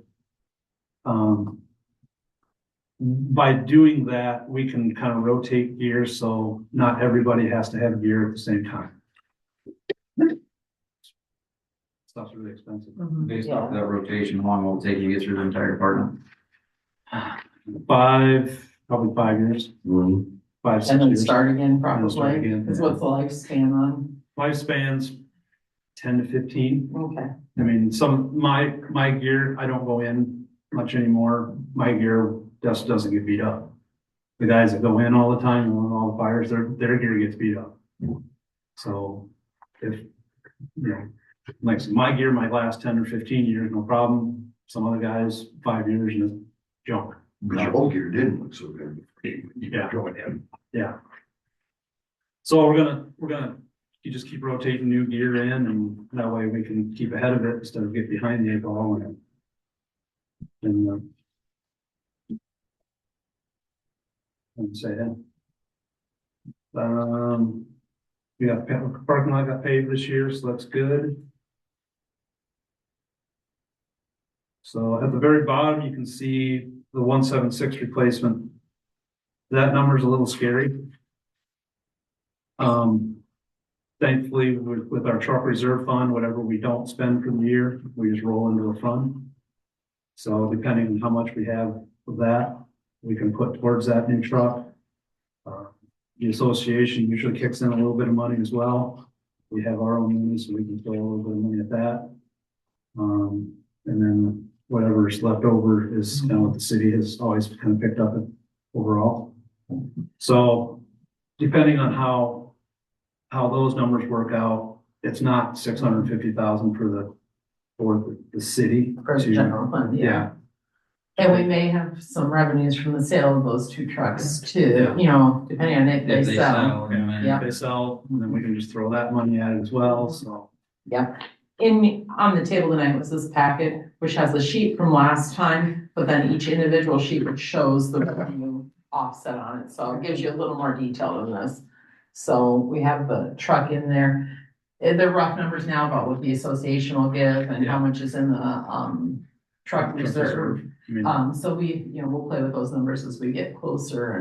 By doing that, we can kind of rotate gear, so not everybody has to have gear at the same time. Stuff's really expensive. Based off that rotation, how long will it take you to get through the entire department? Probably 5 years, 5, 6 And then years. start again And then start probably, again, is yeah. what's the lifespan on? Lifespans 10 to 15. Okay. I mean, my gear, I don't go in much anymore. My gear just doesn't get beat up. The guys that go in all the time and on all the fires, their gear gets beat up. So if, like my gear might last 10 or 15 years, no problem. Some other guys, 5 years and it's junk. But your old gear didn't look so good. Yeah. Going in. Yeah. So we're gonna, you just keep rotating new gear in and that way we can keep ahead of it instead of get behind the eight ball and say that. We got parking lot got paved this year, so that's good. So at the very bottom, you can see the 176 replacement. That number's a little scary. Thankfully, with our truck reserve fund, whatever we don't spend for the year, we just roll into a fund. So depending on how much we have of that, we can put towards that new truck. The association usually kicks in a little bit of money as well. We have our own money, so we can throw a little bit of money at that. And then whatever's left over is kind of what the city has always kind of picked up overall. So depending on how those numbers work out, it's not 650,000 for the city. For the general fund, yeah. And we may have some revenues from the sale of those 2 trucks too, depending on if they sell. If they sell, then we can just throw that money at it as well, so. Yep. On the table tonight was this packet, which has the sheet from last time, but then each individual sheet which shows the revenue offset on it, so it gives you a little more detail than this. So we have the truck in there. The rough numbers now about what the association will give and how much is in the truck reserve. So we'll play with those numbers as we get closer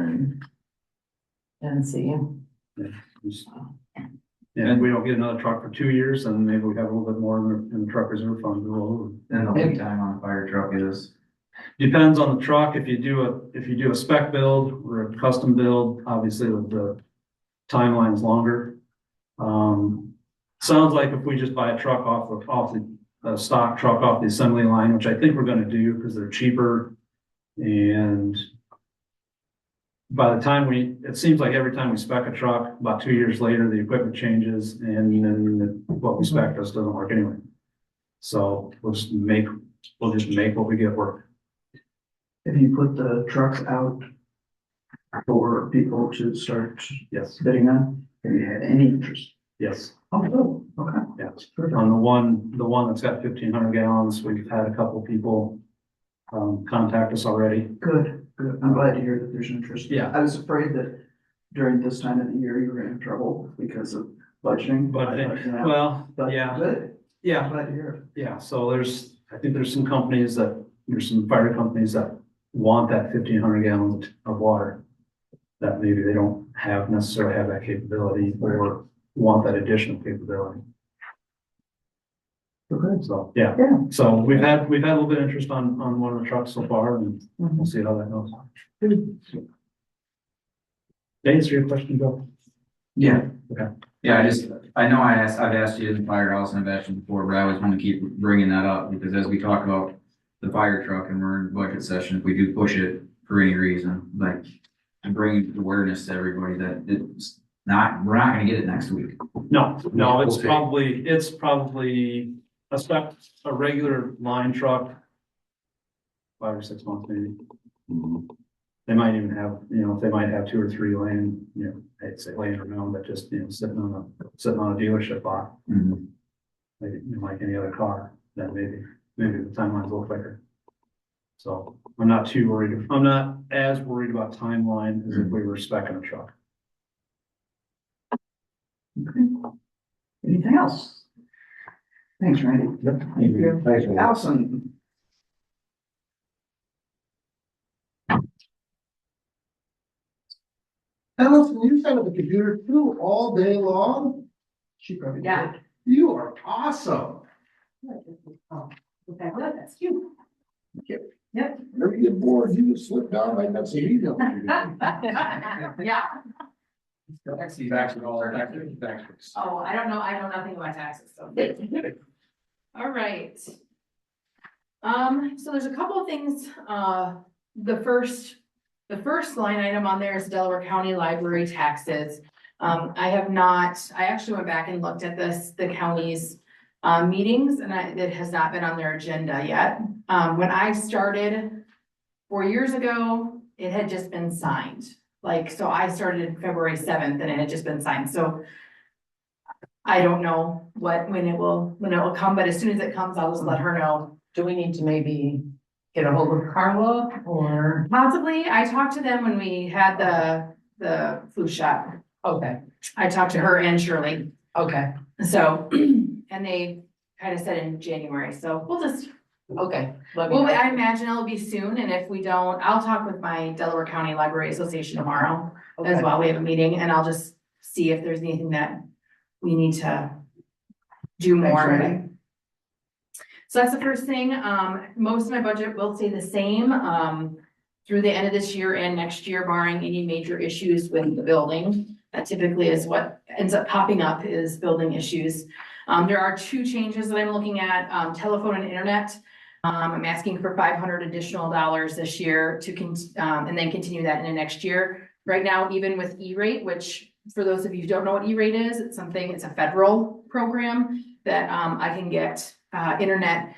and see. Yeah, if we don't get another truck for 2 years, then maybe we have a little bit more in the truck reserve fund to roll over. And the lead time on a fire truck is? Depends on the truck. If you do a spec build or a custom build, obviously the timeline's longer. Sounds like if we just buy a truck off the stock truck off the assembly line, which I think we're gonna do because they're cheaper. And by the time it seems like every time we spec a truck, about 2 years later, the equipment changes and then what we spec just doesn't work anyway. So we'll just make what we get work. If you put the trucks out for people to start Yes, bidding on, have you had any interest? yes, Oh, okay. yes. Perfect. On the one that's got 1,500 gallons, we've had a couple people contact us already. Good, good. I'm glad to hear that there's interest. Yeah. I was afraid that during this time of the year, you were gonna have trouble because of budgeting. But, Yeah. well, But yeah, good. yeah. I'm glad to hear Yeah, so I think there's some fire companies that want that 1,500 gallons of water. That maybe they don't necessarily have that capability or want that additional capability. it. Good. So, yeah. Yeah. So we've had a little bit of interest on one of the trucks so far and we'll see how that goes. Did I answer your question, Bill? Yeah. Okay. Yeah, I've asked you in the firehouse and I've asked you before, but I always want to keep bringing that up because as we talk about the fire truck and we're in budget session, if we do push it for any reason, like and bring awareness to everybody that we're not gonna get it next week. No, it's probably a regular line truck. 5 or 6 months maybe. They might even have, they might have 2 or 3 laying, I'd say laying around, but just, sitting on a dealership lot. Like any other car, then maybe the timeline's a little quicker. So I'm not as worried about timeline as if we were speccing a truck. Okay. Anything else? Thanks, Randy. Thank you. Thanks, man. Allison. Allison, you sat at the computer too all day long? She probably. Yeah. You are awesome. Okay, good, that's cute. Yep. Never get bored, you just slip down like that's a email. Yeah. Oh, I don't know nothing about taxes, so. All right. So there's a couple of things, the first line item on there is Delaware County Library taxes. I actually went back and looked at the county's meetings, and it has not been on their agenda yet. When I started 4 years ago, it had just been signed. So I started February 7th and it had just been signed, so I don't know when it will come, but as soon as it comes, I'll just let her know. Do we need to maybe get a hold of Carla or? Possibly, I talked to them when we had the flu shot. Okay, I talked to her and Shirley, okay, so, and they kind of said in January, so we'll just, okay. Let me well, know. I imagine it'll be soon, and if we don't, I'll talk with my Delaware County Library Association tomorrow as Okay. well. We have a meeting, and I'll just see if there's anything that we need to do Thanks, more. Randy. So that's the first thing. Most of my budget will stay the same, through the end of this year and next year, barring any major issues with the building. That typically is what ends up popping up, is building issues. There are two changes that I'm looking at, telephone and internet. I'm asking for $500 additional this year and then continue that into next year. Right now, even with E-rate, which for those of you who don't know what E-rate is, it's a federal program that, I can get, internet.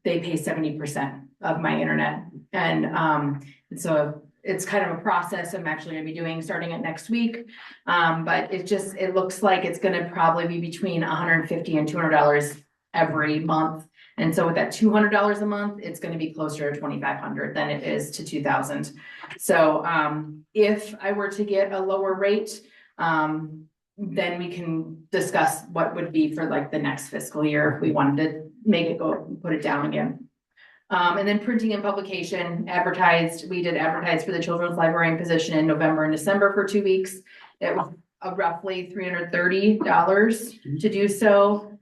They pay 70% of my internet. And so it's kind of a process I'm actually gonna be doing starting it next week. But it looks like it's gonna probably be between $150 and $200 every month. And so with that $200 a month, it's gonna be closer to $2,500 than it is to $2,000. So if I were to get a lower rate, then we can discuss what would be for the next fiscal year if we wanted to make it go, put it down again. And then printing and publication we did advertise for the children's librarian position in November and December for 2 weeks. It was roughly $330 to do so.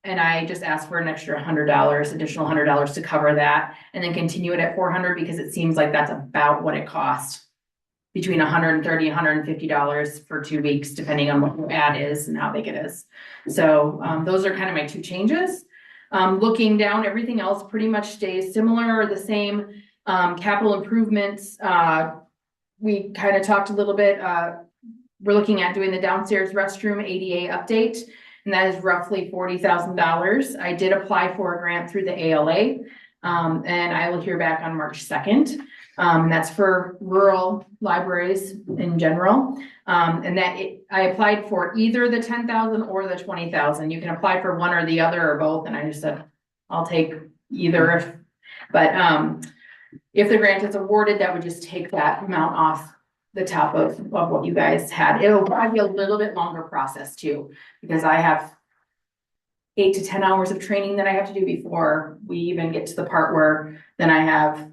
And I just asked for an extra additional $100 to cover that, and then continue it at $400 because it seems like that's about what it cost. Between $130, $150 for 2 weeks, depending on what your ad is and how big it is. So those are kind of my two changes. Looking down, everything else pretty much stays similar or the same. Capital improvements, we kind of talked a little bit. We're looking at doing the downstairs restroom ADA update, and that is roughly $40,000. I did apply for a grant through the ALA, and I will hear back on March 2nd. That's for rural libraries in general. And I applied for either the 10,000 or the 20,000. You can apply for one or the other or both. And I just said, I'll take either. But if the grant is awarded, that would just take that amount off the top of what you guys had. It'll probably be a little bit longer process too, because I have 8 to 10 hours of training that I have to do before we even get to the part where then I have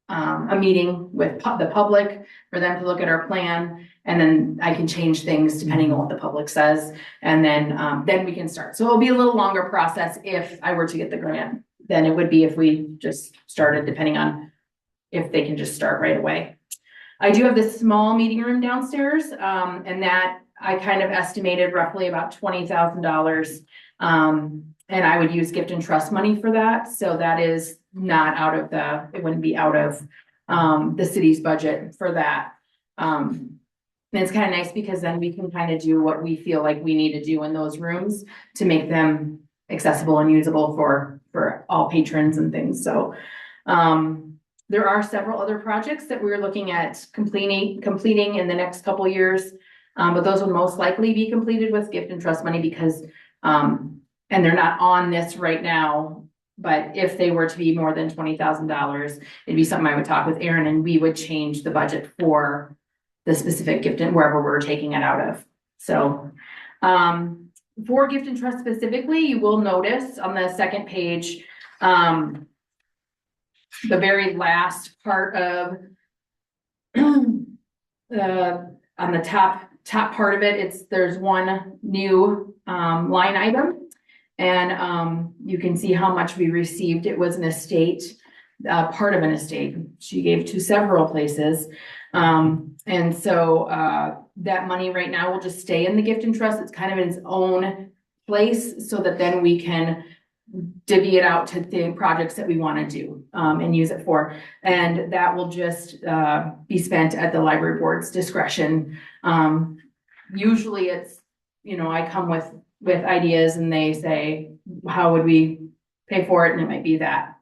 a meeting with the public for them to look at our plan, and then I can change things depending on what the public says, and then we can start. So it'll be a little longer process if I were to get the grant than it would be if we just started, depending on if they can just start right away. I do have this small meeting room downstairs, and that I kind of estimated roughly about $20,000. And I would use gift and trust money for that. So that is not it wouldn't be out of the city's budget for that. And it's kind of nice because then we can kind of do what we feel like we need to do in those rooms to make them accessible and usable for all patrons and things. So there are several other projects that we're looking at completing in the next couple of years. But those will most likely be completed with gift and trust money because and they're not on this right now, but if they were to be more than $20,000, it'd be something I would talk with Aaron, and we would change the budget for the specific gift and wherever we're taking it out of. So, for gift and trust specifically, you will notice on the second page, the very last part of on the top part of it, there's one new, line item. And, you can see how much we received. It was an estate, part of an estate. She gave to several places. And so, that money right now will just stay in the gift and trust. It's kind of in its own place so that then we can divvy it out to the projects that we want to do, and use it for. And that will just, be spent at the library board's discretion. Usually it's, I come with ideas and they say, how would we pay for it? And it might be that.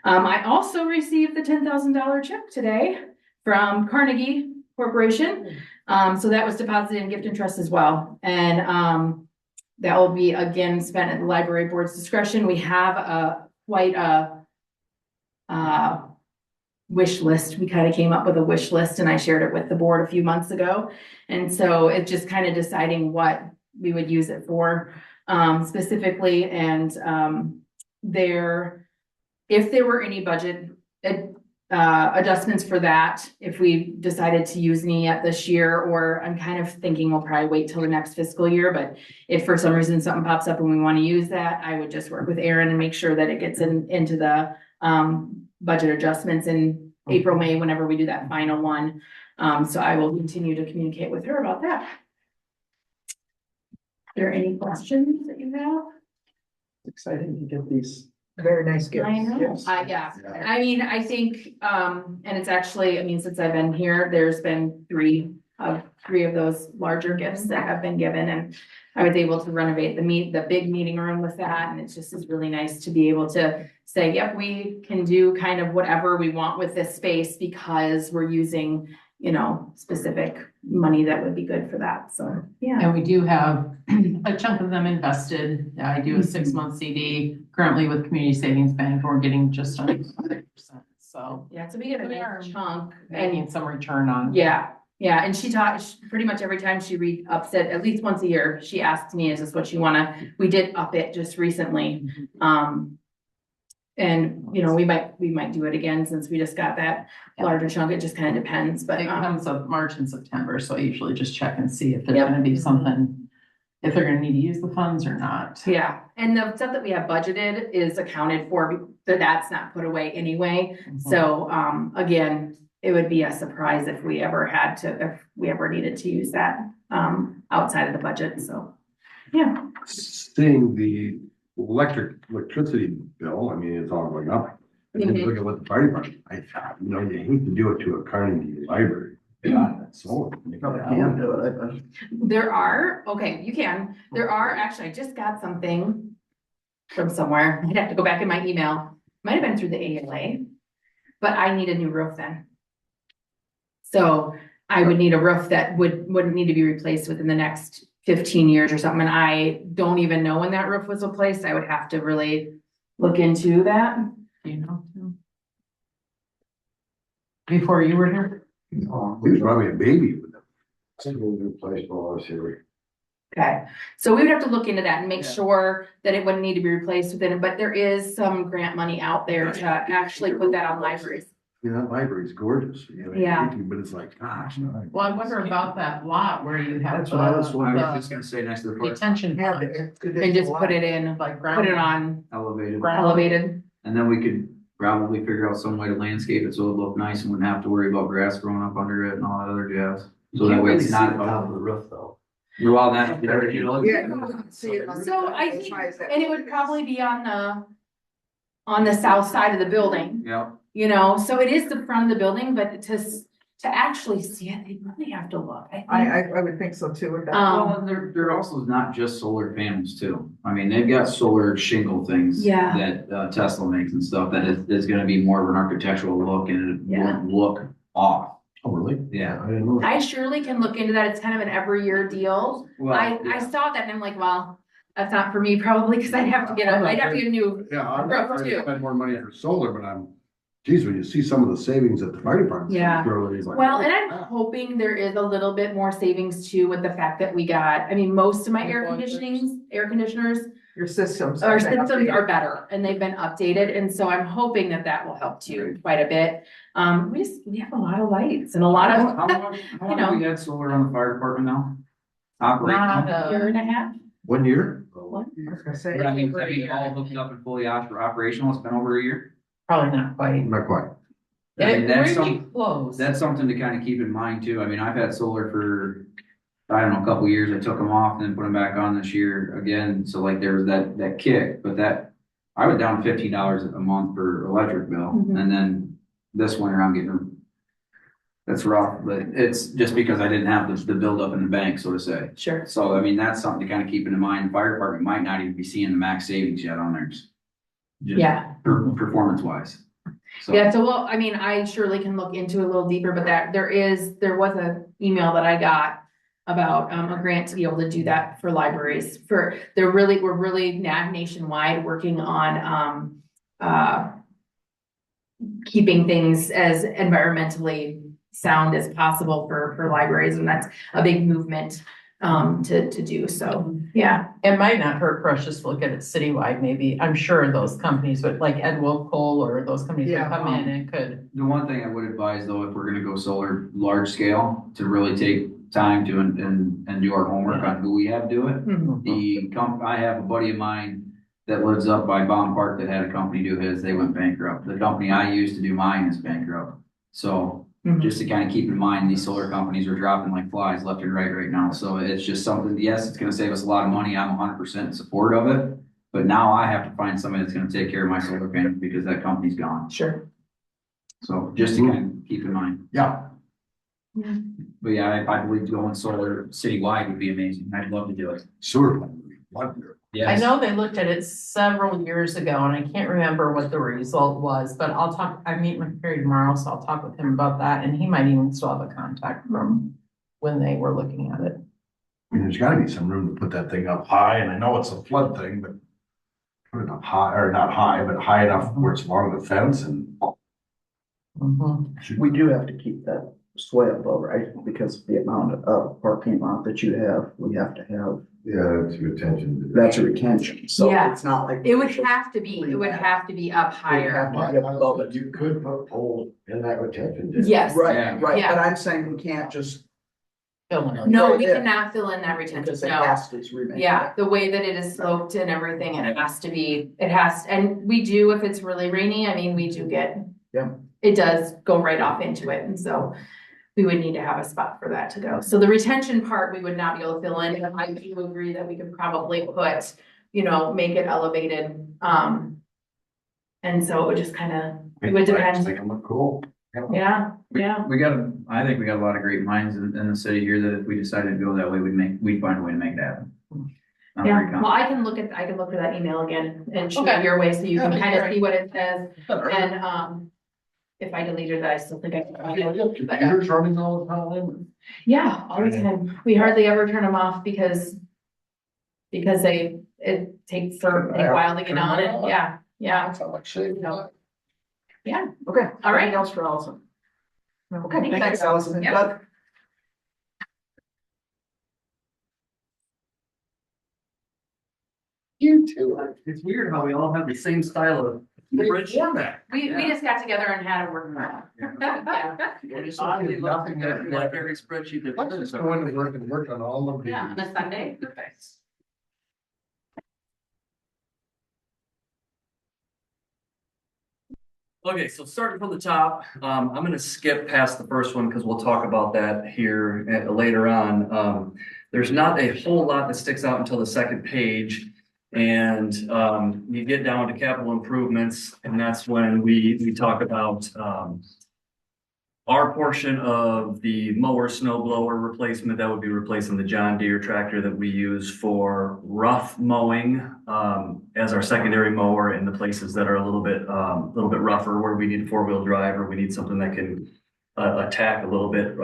I also received the $10,000 check today from Carnegie Corporation. So that was deposited in gift and trust as well. And, that will be again spent at the library board's discretion. We have quite a wish list. We kind of came up with a wish list and I shared it with the board a few months ago. And so it's just kind of deciding what we would use it for, specifically. And, if there were any budget, adjustments for that, if we decided to use any yet this year, or I'm kind of thinking we'll probably wait till the next fiscal year, but if for some reason something pops up and we want to use that, I would just work with Aaron and make sure that it gets into the, budget adjustments in April, May, whenever we do that final one. So I will continue to communicate with her about that. Are there any questions that you have? Exciting to get these. Very nice gift. I know, Yes. yeah, I mean, I think, and it's actually, I mean, since I've been here, there's been three of those larger gifts that have been given, and I was able to renovate the big meeting room with that, and it's just is really nice to be able to say, yep, we can do kind of whatever we want with this space because we're using, specific money that would be good for that, so, yeah. And we do have a chunk of them invested. I do a 6-month CD currently with Community Savings Bank. We're getting just under 5%. So Yeah, so we get a We are nice chunk, and making some return on. yeah, and she pretty much every time she re-ups it, at least once a year, she asks me, is this what you wanna, we did up it just recently. And, we might do it again since we just got that larger chunk, it just kind of depends, but, It comes up March and September, so I usually just check and see if there's Yep. gonna be something, if they're gonna need to use the funds or not. yeah. And the stuff that we have budgeted is accounted for, that's not put away anyway. So, again, it would be a surprise if we ever needed to use that, outside of the budget, so, yeah. Seeing the electricity bill, I mean, it's all going up. And then you look at what the fire department, you hate to do it to a Carnegie library. Yeah, that's so. Probably can do it, I bet. You can, actually, I just got something from somewhere, I'd have to go back in my email, might have been through the ALA, but I need a new roof then. So I would need a roof that wouldn't need to be replaced within the next 15 years or something, and I don't even know when that roof was replaced. I would have to really look into that. Before you were here? He was probably a baby with them. Single new place while I was here. Okay, so we would have to look into that and make sure that it wouldn't need to be replaced within it, but there is some grant money out there to actually put that on libraries. That library's gorgeous. Yeah. But it's like, gosh. No. Well, I wonder about that lot where you have That's what I was I wondering. was just gonna say next to the park, detention Yeah, pond, And just put it in, like put ground. it on elevated, elevated. and then we could probably figure out some way to landscape it so it'd look nice and wouldn't have to worry about grass growing up under it and all that other jazz. So that way it's not. Top of the roof though. Well, that. Yeah. you can see it on the- So I think, Why is that? and it would probably be on the south side of the building, Yeah, so it is the front of the building, but to actually see it, they really have to look, I think. I would think so too. with that. well, and they're also not just solar panels too. I mean, they've got solar shingle things. Yeah. That Tesla makes and stuff that is gonna be more of an architectural look and it Yeah. won't look off. Oh, really? Yeah. I didn't know. I surely can look into that, it's kind of an every year deal. Well, I saw that and I'm like, well, that's not for me probably, cause I'd have to get a new, Yeah, I'm Rough not trying too. to spend more money for solar, but I'm geez, when you see some of the savings at the fire department. Yeah. it's like, Well, and oh, I'm hoping there is a little bit more savings too with the fact that we got, I mean, most of my air conditioners, Your systems. our have been systems updated. are better and they've been updated. And so I'm hoping that that will help too quite a bit. We have a lot of lights and a lot How of, long have we had solar on the fire department now? Operational? year and a half. 1 year? I was gonna say. I mean, all hooked up and fully operational, it's been over a year. Probably not quite. Not quite. I mean, that's Pretty some, close. that's something to kind of keep in mind too. I mean, I've had solar for, I don't know, a couple of years. I took them off and then put them back on this year again. So like there was that kick, but I was down $15 a month for electric bill. Mhm. And then this winter I'm getting, that's rough, but it's just because I didn't have the buildup in the bank, so to say. Sure. So, I mean, that's something to kind of keep in mind. Fire department might not even be seeing the max savings yet on theirs. Just Yeah. Performance wise. So, Yeah, so well, I mean, I surely can look into it a little deeper, but there was an email that I got about a grant to be able to do that for libraries we're really nationwide working on keeping things as environmentally sound as possible for libraries, and that's a big movement to do, so, yeah. It might not hurt for us just to look at it citywide, maybe. I'm sure those companies would, like Ed Wolf Cole or those companies would Yeah. come in and could. the one thing I would advise though, if we're gonna go solar large scale, to really take time to and do our homework on who we have do it. I have a buddy of mine that lives up by Baum Park that had a company do his, they went bankrupt. The company I used to do mine is bankrupt. So Mhm. just to kind of keep in mind, these solar companies are dropping like flies left and right now. So it's just something, yes, it's gonna save us a lot of money. I'm 100% in support of it. But now I have to find somebody that's gonna take care of my solar panels because that company's gone. Sure. So just to kind of keep in mind. Yeah. But yeah, I believe going solar citywide would be amazing. I'd love to do it. Sewer plant would be wonderful. I Yes. know they looked at it several years ago and I can't remember what the result was, but I meet with Perry tomorrow, so I'll talk with him about that, and he might even still have a contact from when they were looking at it. I mean, there's gotta be some room to put that thing up high, and I know it's a flood thing, but put it up high, or not high, but high enough where it's along the fence and. Mhm. We do have to keep that swale though, right? Because of the amount of parking lot that you have, we have to have, Yeah, that's retention. that's a retention, so Yeah. it's not like. It would have to be up higher. But you could put poles in that retention. Yes. Right, Yeah. right, Yeah. but I'm saying we can't just, Filling it. No, Right we there. cannot fill in that retention, because it no. has to remain. Yeah, the way that it is sloped and everything, it has, and we do, if it's really rainy, I mean, we do get. Yeah. It does go right off into it, and so we would need to have a spot for that to go. So the retention part, we would not be able to fill in, and I do agree that we could probably put, make it elevated, and so it would just it would depend. Make them look cool. Yeah, We got I think we got a lot of great minds in the city here that if we decided to go that way, we'd find a way to make that happen. I'm very Yeah, confident. well, I can look for that email again and shoot Okay. it your way, so you can That'd be kind of great. see what it says, and, if I deleted that, I still think I can. find it. Computers running all the time. Yeah, all the time, we hardly ever turn them off because it takes a while to get on, and yeah, yeah, Okay. All right. Anything else for Allison? Okay, Thanks. thanks, Allison. Yep. Doug? You too. It's weird how we all have the same style of bridge format. we just got together and had a work on it. Yeah. Oddly, nothing that like every spreadsheet that. Let's just go into work and work on all of these. Yeah, on a Sunday. Okay, so starting from the top, I'm gonna skip past the first one because we'll talk about that here later on. There's not a whole lot that sticks out until the second page. And you get down to capital improvements, and that's when we talk about our portion of the mower, snow blower replacement. That would be replacing the John Deere tractor that we use for rough mowing as our secondary mower in the places that are a little bit rougher, where we need a 4-wheel drive or we need something that can attack a little bit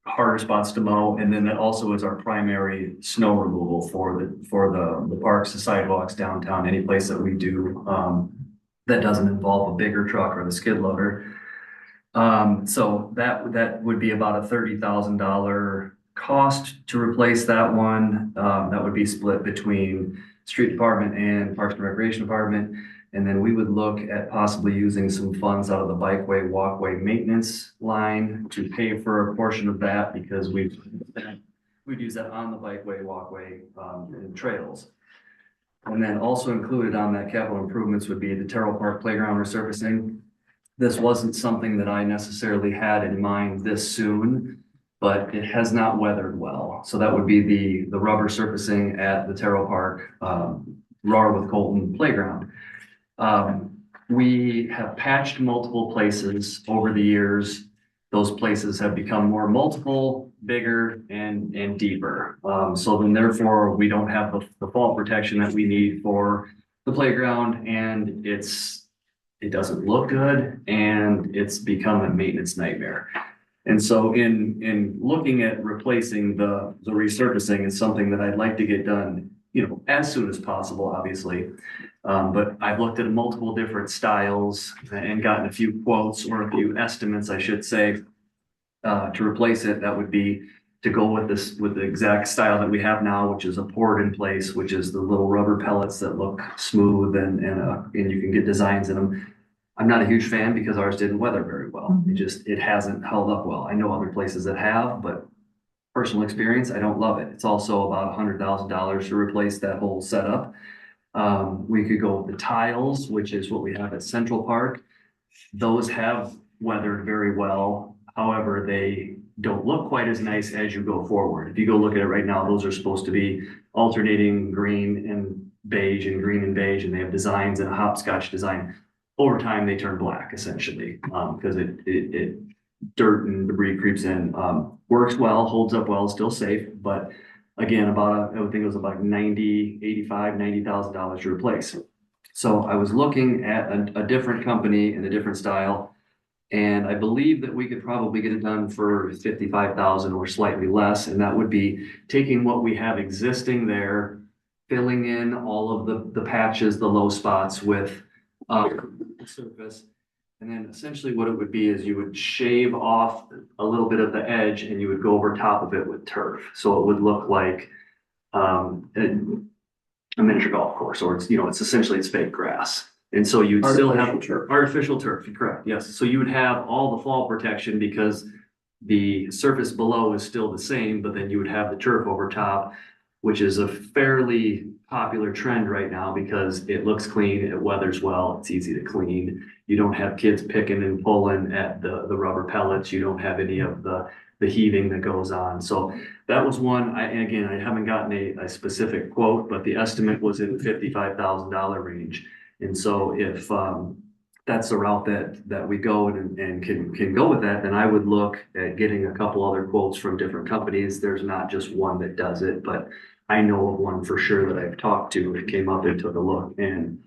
harder spots to mow. And then that also is our primary snow removal for the parks, the sidewalks, downtown, any place that we do that doesn't involve a bigger truck or the skid loader. So that would be about a $30,000 cost to replace that one. That would be split between street department and Parks and Recreation Department. And then we would look at possibly using some funds out of the bikeway walkway maintenance line to pay for a portion of that, because we'd use that on the bikeway walkway, and trails. And then also included on that capital improvements would be the Terrell Park playground resurfacing. This wasn't something that I necessarily had in mind this soon, but it has not weathered well. So that would be the rubber surfacing at the Terrell Park, Rahr with Colton playground. We have patched multiple places over the years. Those places have become more multiple, bigger, and deeper. So then therefore, we don't have the fall protection that we need for the playground, and it doesn't look good, and it's become a maintenance nightmare. And so in looking at replacing the resurfacing is something that I'd like to get done, as soon as possible, obviously. But I've looked at multiple different styles and gotten a few quotes, or a few estimates, I should say, to replace it. That would be to go with the exact style that we have now, which is a poured in place, which is the little rubber pellets that look smooth and you can get designs in them. I'm not a huge fan because ours didn't weather very well. It hasn't held up well. I know other places that have, but personal experience, I don't love it. It's also about $100,000 to replace that whole setup. We could go with the tiles, which is what we have at Central Park. Those have weathered very well. However, they don't look quite as nice as you go forward. If you go look at it right now, those are supposed to be alternating green and beige and green and beige, and they have designs and a hopscotch design. Over time, they turn black essentially, because it dirt and debris creeps in. Works well, holds up well, still safe, but again, I think it was about $90,000 to replace. So I was looking at a different company and a different style, and I believe that we could probably get it done for $55,000 or slightly less, and that would be taking what we have existing there, filling in all of the patches, the low spots with surface. And then essentially what it would be is you would shave off a little bit of the edge and you would go over top of it with turf. So it would look like a miniature golf course, or it's essentially fake grass. And so you'd still have artificial turf, correct, yes. So you would have all the fall protection because the surface below is still the same, but then you would have the turf over top, which is a fairly popular trend right now because it looks clean, it weathers well, it's easy to clean. You don't have kids picking and pulling at the rubber pellets. You don't have any of the heaving that goes on. So that was one. And again, I haven't gotten a specific quote, but the estimate was in the $55,000 range. And so if that's the route that we go and can go with that, then I would look at getting a couple other quotes from different companies. There's not just one that does it, but I know of one for sure that I've talked to that came up and took a look and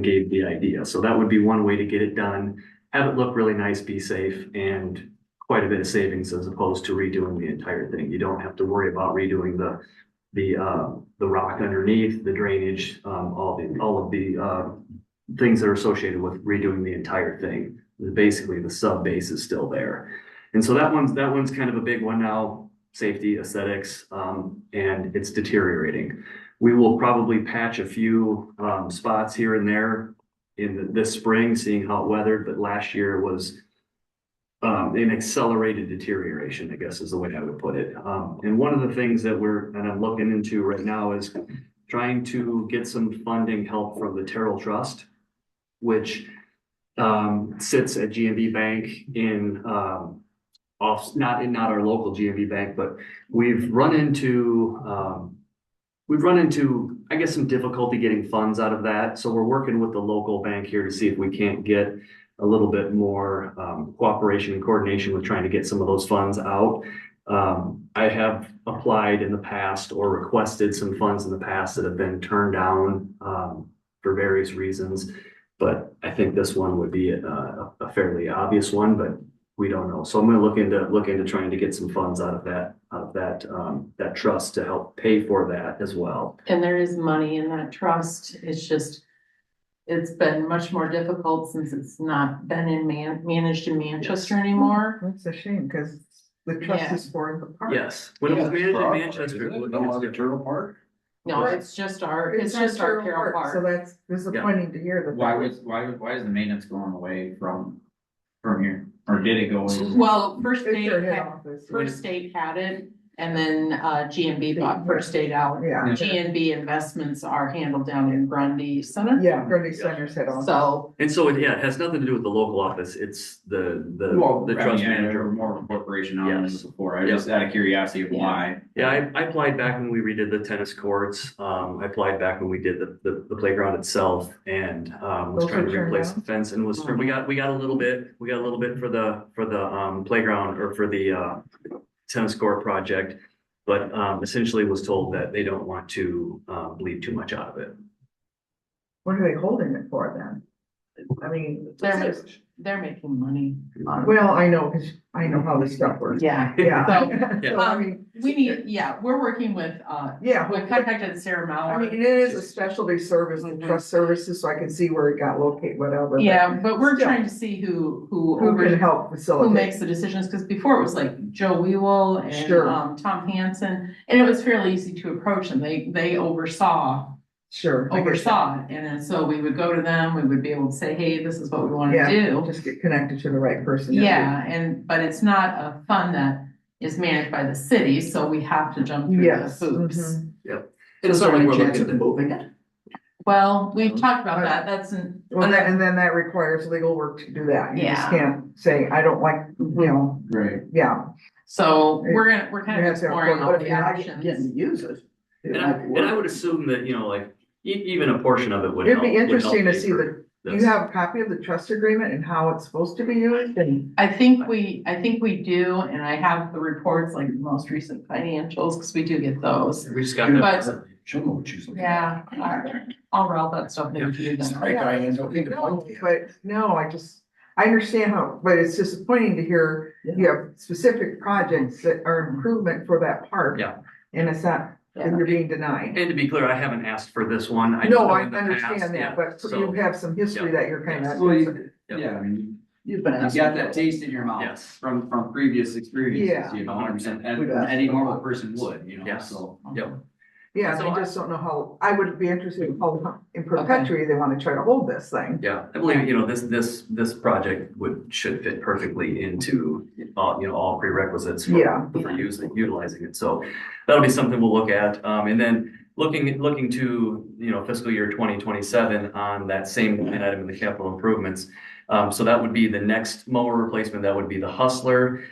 gave the idea. So that would be one way to get it done, have it look really nice, be safe, and quite a bit of savings as opposed to redoing the entire thing. You don't have to worry about redoing the rock underneath, the drainage, all of the things that are associated with redoing the entire thing. Basically, the sub base is still there. And so that one's kind of a big one now, safety, aesthetics, and it's deteriorating. We will probably patch a few spots here and there in this spring, seeing how it weathered, but last year was an accelerated deterioration, I guess is the way I would put it. And one of the things that I'm looking into right now is trying to get some funding help from the Terrell Trust, which sits at GMB Bank not our local GMB Bank, but we've run into, I guess, some difficulty getting funds out of that. So we're working with the local bank here to see if we can't get a little bit more cooperation and coordination with trying to get some of those funds out. I have applied in the past or requested some funds in the past that have been turned down for various reasons. But I think this one would be a fairly obvious one, but we don't know. So I'm going to look into trying to get some funds out of that trust to help pay for that as well. And there is money in that trust. It's just It's been much more difficult since it's not been managed in Manchester anymore. That's a shame, because the trust Yeah. is for the park. Yes, when it was managed in For our Manchester. part, no other turtle park? No, it's just our Carroll So Park. that's disappointing to hear that. Why is the maintenance going away from here? Or did it go away? Well, First It's their State head had, office. First State had it, and then GMB bought First State out. Yeah, GNB investments are handled down in Grundy Center. yeah, Grundy Center's head office. So, And so, yeah, it has nothing to do with the local office, it's the I trust mean, I know manager. more of a corporation on Yes. this before, I just out of curiosity of why. Yeah, I applied back when we redid the tennis courts, I applied back when we did the playground itself and, was Those trying to were turned replace down? the fence and we got a little bit for the, playground or for the, tennis court project. But, essentially was told that they don't want to, bleed too much out of it. What are they holding it for then? I mean. they're making money on. Well, I know, 'cause I know how this stuff works. Yeah. Yeah. So, So, I mean, we need, we're working with, yeah, we contacted Sarah I Mauer. mean, it is a specialty service and trust services, so I can see where it got located, whatever. but Yeah, but we're still, trying to see who Who can help who facilitate? makes the decisions, because before it was like Joe Wewell and Sure. Tom Hansen, and it was fairly easy to approach them. They oversaw Sure. I guess it, and then so we would go to them, we would be able to say, hey, this is what we want to Yeah. do. Just get connected to the right person. Yeah, but it's not a fund that is managed by the city, so we have to jump through the Yes. hoops. mhm. Is there certainly any we're chance looking of moving it? Well, we've talked about that, that's an. Well, and then that requires legal work to do that. You just Yeah. can't say, I don't like, you know, Right. yeah. So we're kind You of have to have exploring both, all But the if you're not getting options. to use it. it And might be and I worth would it. assume that, like, even a portion of it would It'd help. be would help interesting to pay see for do this. you have a copy of the trust agreement and how it's supposed to be used and? I think we do, and I have the reports, like the most recent financials, because we do get those. We just got. But- She'll know what she's looking Yeah, I'll route that stuff into you then. Right, Diane, don't need to No, point. but no, I understand how, but it's disappointing to hear you have specific projects that are improvement for that park. Yeah. And it's not, and you're being denied. And to be clear, I haven't asked for this one. just No, know I in the past, understand yeah, that, but so, you have some history that you're kind of. Well, Yep. Yeah, I mean, You've been you asking. got that taste in your mouth. Yes. From previous experiences, Yeah. you know, 100%, as We've asked any for a normal lot. person would, you know, Yes. so. Yep. Yeah, So they just don't know how, I would be interested in how in perpetuity they want to try to hold this thing. Yeah, I believe, this project should fit perfectly into, all prerequisites Yeah. for utilizing it. So that'll be something we'll look at. And then looking to, fiscal year 2027 on that same line item in the capital improvements. So that would be the next mower replacement. That would be the Hustler.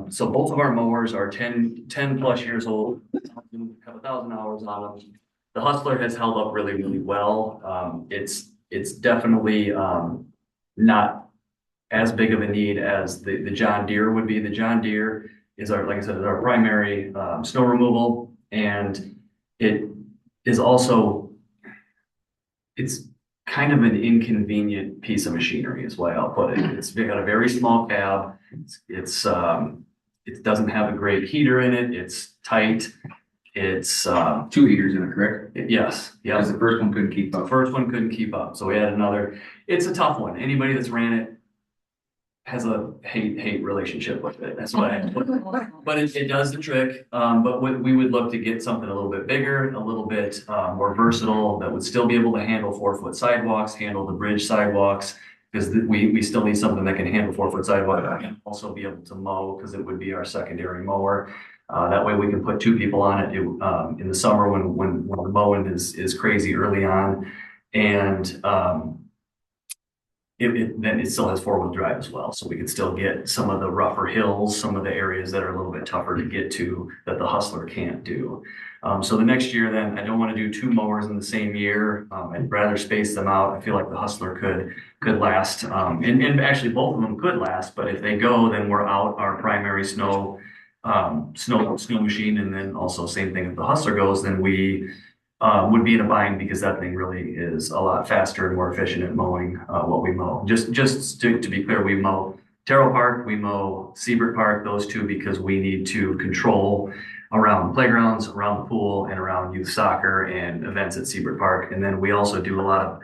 So both of our mowers are 10 plus years old, have 1,000 hours on them. The Hustler has held up really, really well. It's definitely, not as big of a need as the John Deere would be. The John Deere is like I said, is our primary, snow removal. And it is also, it's kind of an inconvenient piece of machinery is the way I'll put it. It's got a very small cab. It doesn't have a great heater in it. It's tight. It's, 2 heaters in it, correct? yes, Because yes. the first one couldn't keep The up. first one couldn't keep up, so we had another. It's a tough one. Anybody that's ran it has a hate relationship with it. That's what but it does the trick. But we would look to get something a little bit bigger, a little bit more versatile that would still be able to handle 4-foot sidewalks, handle the bridge sidewalks. Because we still need something that can handle 4-foot sidewalk and also be able to mow, because it would be our secondary mower. That way we can put 2 people on it in the summer when the mowing is crazy early on. And then it still has 4-wheel drive as well. So we can still get some of the rougher hills, some of the areas that are a little bit tougher to get to that the Hustler can't do. So the next year then, I don't want to do 2 mowers in the same year. I'd rather space them out. I feel like the Hustler could last. And actually both of them could last, but if they go, then we're out our primary snow machine. And then also same thing, if the Hustler goes, then we would be in a bind, because that thing really is a lot faster and more efficient at mowing what we mow. Just to be clear, we mow Terrell Park, we mow Seabrook Park, those 2, because we need to control around playgrounds, around the pool, and around youth soccer and events at Seabrook Park. And then we also do a lot of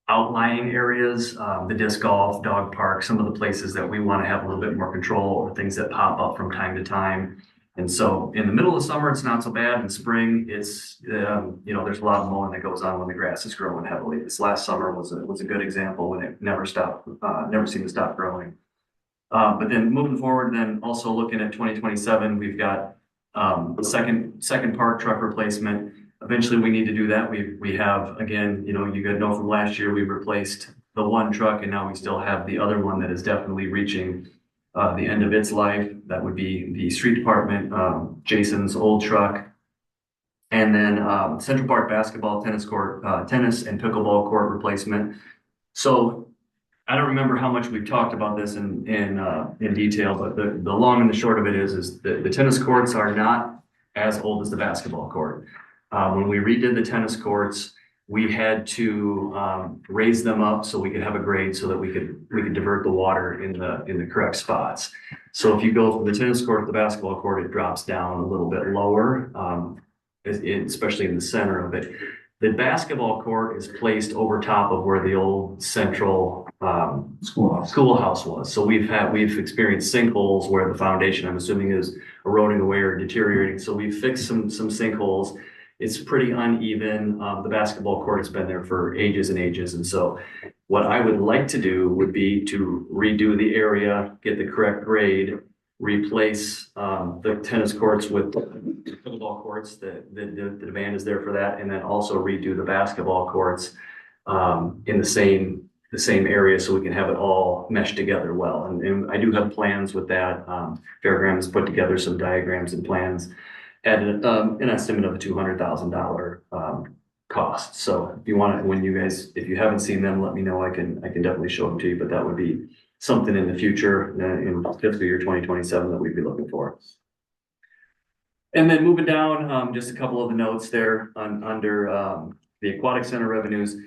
outlying areas, the disc golf, dog park, some of the places that we want to have a little bit more control, or things that pop up from time to time. And so in the middle of the summer, it's not so bad. In spring, it's, there's a lot of mowing that goes on when the grass is growing heavily. This last summer was a good example when it never stopped, never seemed to stop growing. But then moving forward, then also looking at 2027, we've got the second park truck replacement. Eventually, we need to do that. We have, again, you guys know from last year, we replaced the one truck, and now we still have the other one that is definitely reaching the end of its life. That would be the street department, Jason's old truck. And then Central Park basketball, tennis court, tennis and pickleball court replacement. So I don't remember how much we've talked about this in detail, but the long and the short of it is the tennis courts are not as old as the basketball court. When we redid the tennis courts, we had to raise them up so we could have a grade so that we could divert the water in the correct spots. So if you go from the tennis court to the basketball court, it drops down a little bit lower, especially in the center of it. The basketball court is placed over top of where the old central schoolhouse was. So we've experienced sinkholes where the foundation, I'm assuming, is eroding away or deteriorating. So we've fixed some sinkholes. It's pretty uneven. The basketball court has been there for ages and ages. And so what I would like to do would be to redo the area, get the correct grade, replace the tennis courts with pickleball courts. The demand is there for that. And then also redo the basketball courts in the same area so we can have it all meshed together well. And I do have plans with that. Fairground has put together some diagrams and plans at an estimate of a $200,000 cost. So if you want to, if you haven't seen them, let me know. I can definitely show them to you, but that would be something in the future in fiscal year 2027 that we'd be looking for. And then moving down, just a couple of the notes there under the aquatic center revenues.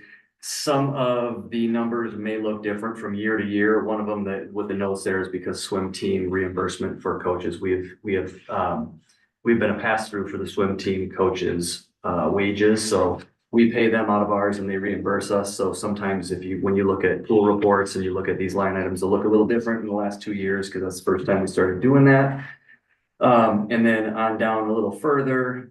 Some of the numbers may look different from year to year. One of them that with the notes there is because swim team reimbursement for coaches. We've been a pass-through for the swim team coaches' wages. So we pay them out of ours and they reimburse us. So sometimes when you look at pool reports and you look at these line items, they'll look a little different in the last 2 years because that's the first time we started doing that. And then on down a little further,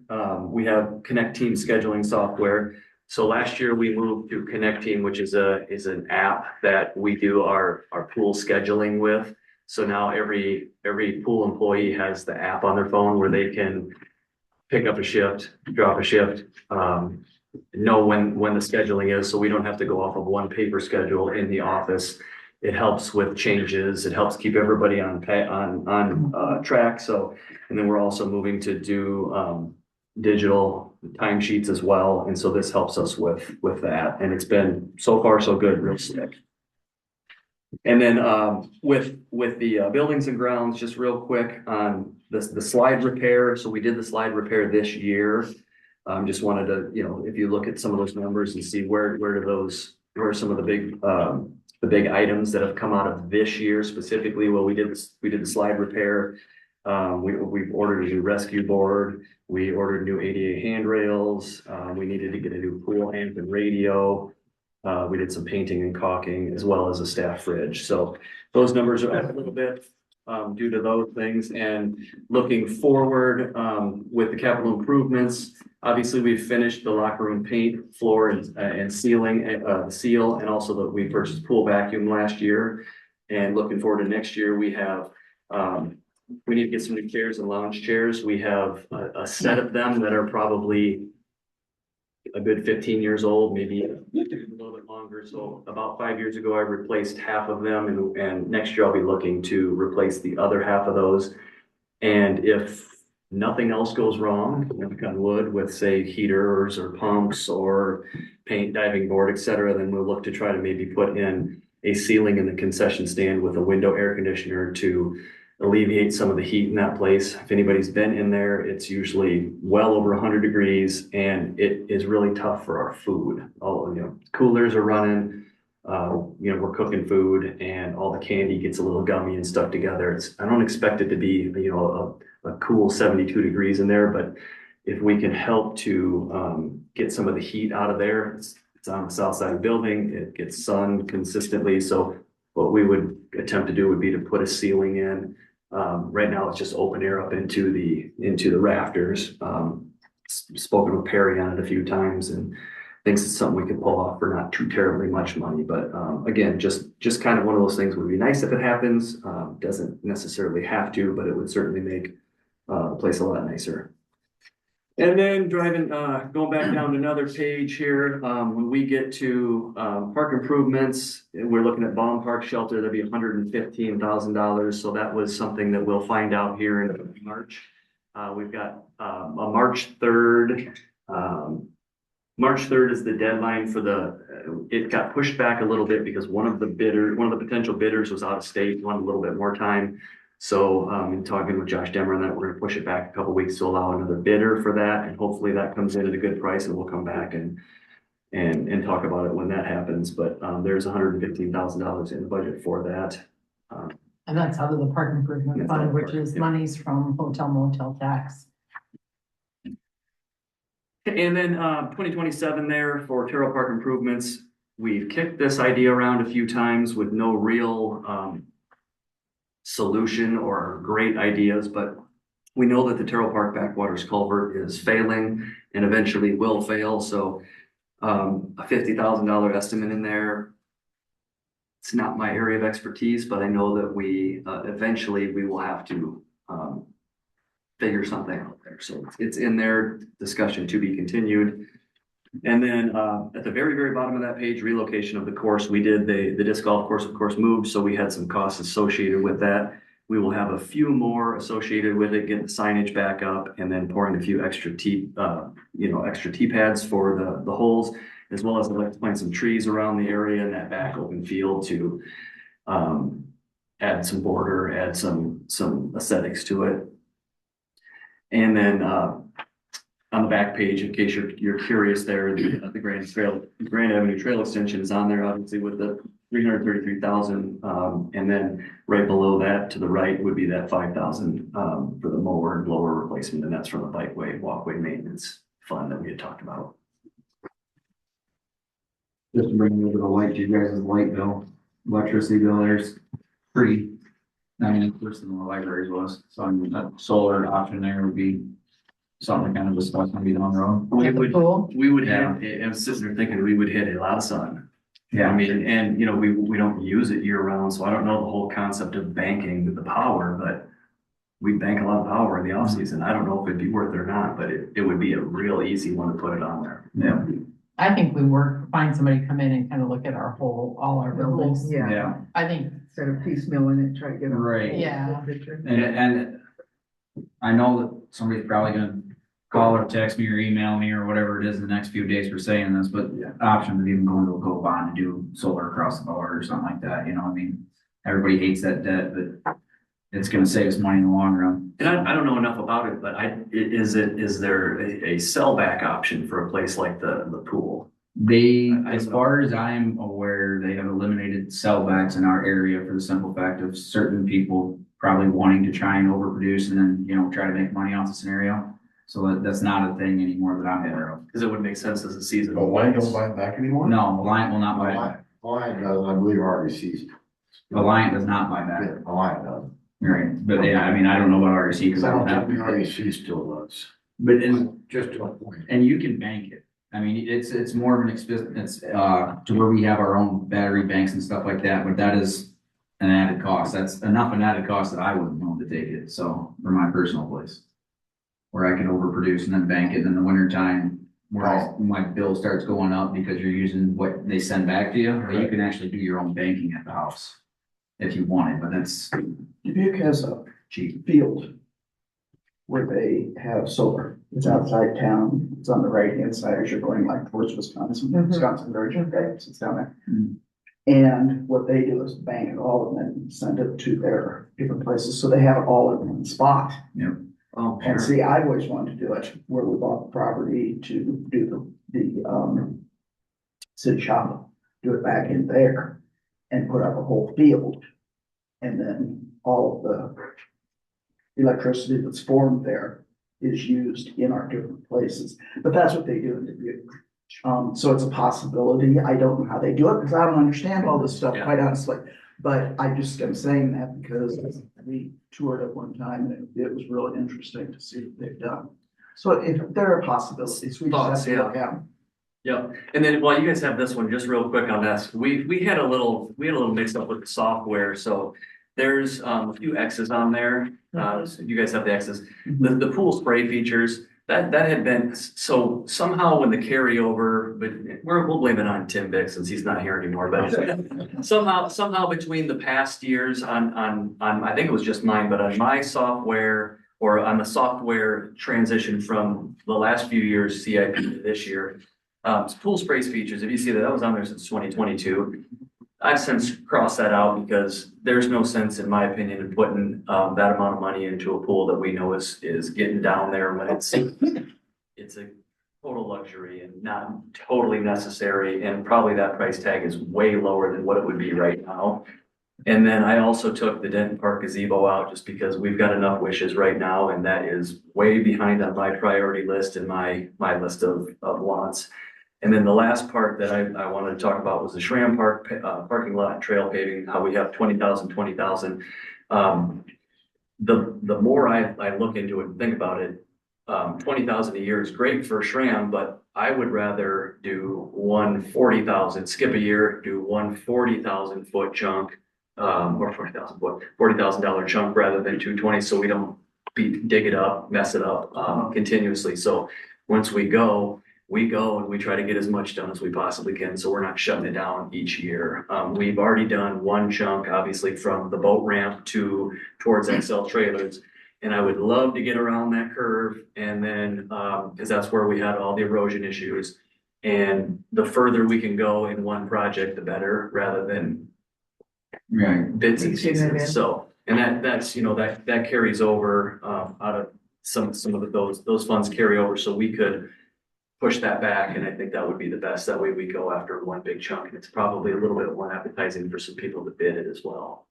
we have Connect Team scheduling software. So last year we moved to Connect Team, which is an app that we do our pool scheduling with. So now every pool employee has the app on their phone where they can pick up a shift, drop a shift, know when the scheduling is, so we don't have to go off of one paper schedule in the office. It helps with changes. It helps keep everybody on track. So, and then we're also moving to do digital timesheets as well. And so this helps us with that. And it's been so far so good, real slick. And then with the buildings and grounds, just real quick on the slide repair. So we did the slide repair this year. Just wanted to, if you look at some of those numbers and see where are some of the big items that have come out of this year specifically. Well, we did the slide repair. We've ordered a new rescue board. We ordered new ADA handrails. We needed to get a new pool amp and radio. We did some painting and caulking as well as a staff fridge. So those numbers are up a little bit due to those things. And looking forward with the capital improvements, obviously we've finished the locker room paint, floor and ceiling, the seal, and also we purchased pool vacuum last year. And looking forward to next year, we have we need to get some new chairs and lounge chairs. We have a set of them that are probably a good 15 years old, maybe a little bit longer. So about 5 years ago, I replaced half of them, and next year I'll be looking to replace the other half of those. And if nothing else goes wrong, knock on wood, with say heaters or pumps or paint, diving board, etc., then we'll look to try to maybe put in a ceiling in the concession stand with a window air conditioner to alleviate some of the heat in that place. If anybody's been in there, it's usually well over 100 degrees and it is really tough for our food. Coolers are running, we're cooking food and all the candy gets a little gummy and stuck together. I don't expect it to be, a cool 72 degrees in there, but if we can help to get some of the heat out of there, It's on the south side of the building, it gets sun consistently, so what we would attempt to do would be to put a ceiling in. Right now, it's just open air up into the rafters. Spoken with Perry on it a few times and thinks it's something we could pull off for not too terribly much money, but again, just kind of one of those things would be nice if it happens. Doesn't necessarily have to, but it would certainly make the place a lot nicer. And then driving, going back down another page here, when we get to park improvements, we're looking at Baum Park Shelter, that'd be $115,000. So that was something that we'll find out here in March. We've got a March 3rd. March 3rd is the deadline for it got pushed back a little bit because one of the potential bidders was out of state, wanted a little bit more time. So, in talking with Josh Demmer on that, we're gonna push it back a couple weeks to allow another bidder for that, and hopefully that comes in at a good price, and we'll come back and talk about it when that happens, but, there's $115,000 in the budget for that. And that's out of the park improvement That's out of fund, the which park, is yeah. monies from hotel motel tax. And then, 2027 there for Terrell Park improvements, we've kicked this idea around a few times with no real, solution or great ideas, but we know that the Terrell Park backwaters culvert is failing and eventually will fail, so a $50,000 estimate in there. It's not my area of expertise, but I know that we eventually we will have to figure something out there, so it's in there, discussion to be continued. And then at the very, very bottom of that page, relocation of the course, we did the disc golf course, of course, moved, so we had some costs associated with that. We will have a few more associated with it, getting the signage back up, and then pouring a few extra tee pads for the holes, as well as I'd like to plant some trees around the area in that back open field to add some border, add some aesthetics to it. And then on the back page, in case you're curious there, the Grand Avenue Trail extension is on there, obviously with the 333,000. And then right below that to the right would be that 5,000 for the mower and blower replacement, and that's from the bikeway, walkway maintenance fund that we had talked about. Just to bring a little bit of light to you guys' light bill, electricity bill, there's pretty, I mean, worse than the libraries was, so I mean, that solar option there would be something kind of discussed maybe down the road. We would Yeah. hit, I'm sitting there thinking we would hit a lot of sun. I Yeah, mean, and you know, we don't use it year round, so I don't know the whole concept of banking with the power, but we bank a lot of power in the off season. I don't know if it'd be worth it or not, but it would be a real easy one to put it on there. yeah, I think we find somebody come in and kind of look at all our buildings. Yeah, yeah, I think, instead of piecemealing it, try to get a. Right. Yeah. Picture. and I know that somebody's probably gonna call or text me or email me or whatever it is in the next few days for saying this, but the option of even going to a go bond to do solar across the board or something like that, you know, I mean, everybody hates that debt, but it's gonna save us money in the long run. And I don't know enough about it, but is there a sellback option for a place like the pool? They, I as don't know. far as I'm aware, they have eliminated sellbacks in our area for the simple fact of certain people probably wanting to try and overproduce and then, you know, try to make money off the scenario. So that's not a thing anymore that I'm aware of. Because it would make sense as a season. But Lion don't buy it back anymore? No, Alliant will not buy it. Lion does, I believe already ceased. Alliant does not buy back. Yeah, Lion does. Right, but yeah, I mean, I don't know about REC because Cause I I don't don't have. think the REC still does. But in, Just to a point. and you can bank it. I mean, it's more of an expense, to where we have our own battery banks and stuff like that, but that is an added cost. That's enough an added cost that I wouldn't want to take it, so, for my personal place. Where I can overproduce and then bank it in the winter time, where my bill starts going up because you're using what they send back to you, or you can actually do your own banking at the house. If you want it, but that's Dubuque has a cheap. field where they have solar. It's outside town. It's on the right-hand side as you're going like towards Wisconsin, Mhm. Wisconsin Virgin Banks. It's down there. Mhm. And what they do is bank it all and then send it to their different places. So they have it all in one spot. Oh, And sure. see, I always wanted to do it where we bought the property to do the city shop, do it back in there and put up a whole field. And then all of the electricity that's formed there is used in our different places. But that's what they do in Dubuque. So it's a possibility. I don't know how they do it because I don't understand all this stuff, Yeah. quite honestly. But I just am saying that because we toured at one time and it was really interesting to see what they've done. So if there are possibilities, we just have to look at them. Yeah, and then while you guys have this one, just real quick on this, we had a little mix up with the software, so there's a few X's on there. So you guys have the X's. The pool spray features, that had been, so somehow when the carryover, but we'll blame it on Tim Vick since he's not here anymore, but somehow between the past years on, I think it was just mine, but on my software or on the software transition from the last few years CIP to this year, pool sprays features, if you see that was on there since 2022. I've since crossed that out because there's no sense, in my opinion, in putting that amount of money into a pool that we know is getting down there when it's a total luxury and not totally necessary, and probably that price tag is way lower than what it would be right now. And then I also took the Denton Park gazebo out just because we've got enough wishes right now, and that is way behind on my priority list and my list of wants. And then the last part that I wanted to talk about was the Schramm Park parking lot and trail paving, how we have 20,000. The more I look into it and think about it, 20,000 a year is great for Schramm, but I would rather do 140,000, skip a year, do 140,000 foot chunk, or 40,000 foot, $40,000 chunk rather than 220, so we don't dig it up, mess it up continuously. So once we go and we try to get as much done as we possibly can, so we're not shutting it down each year. We've already done one chunk, obviously, from the boat ramp towards XL trailers. And I would love to get around that curve, and then, because that's where we had all the erosion issues. And the further we can go in one project, the better, rather than bits and pieces. So, and that's, that carries over, out of some of those funds carry over, so we could push that back, and I think that would be the best. That way we go after one big chunk, and it's probably a little bit more appetizing for some people to bid it as well.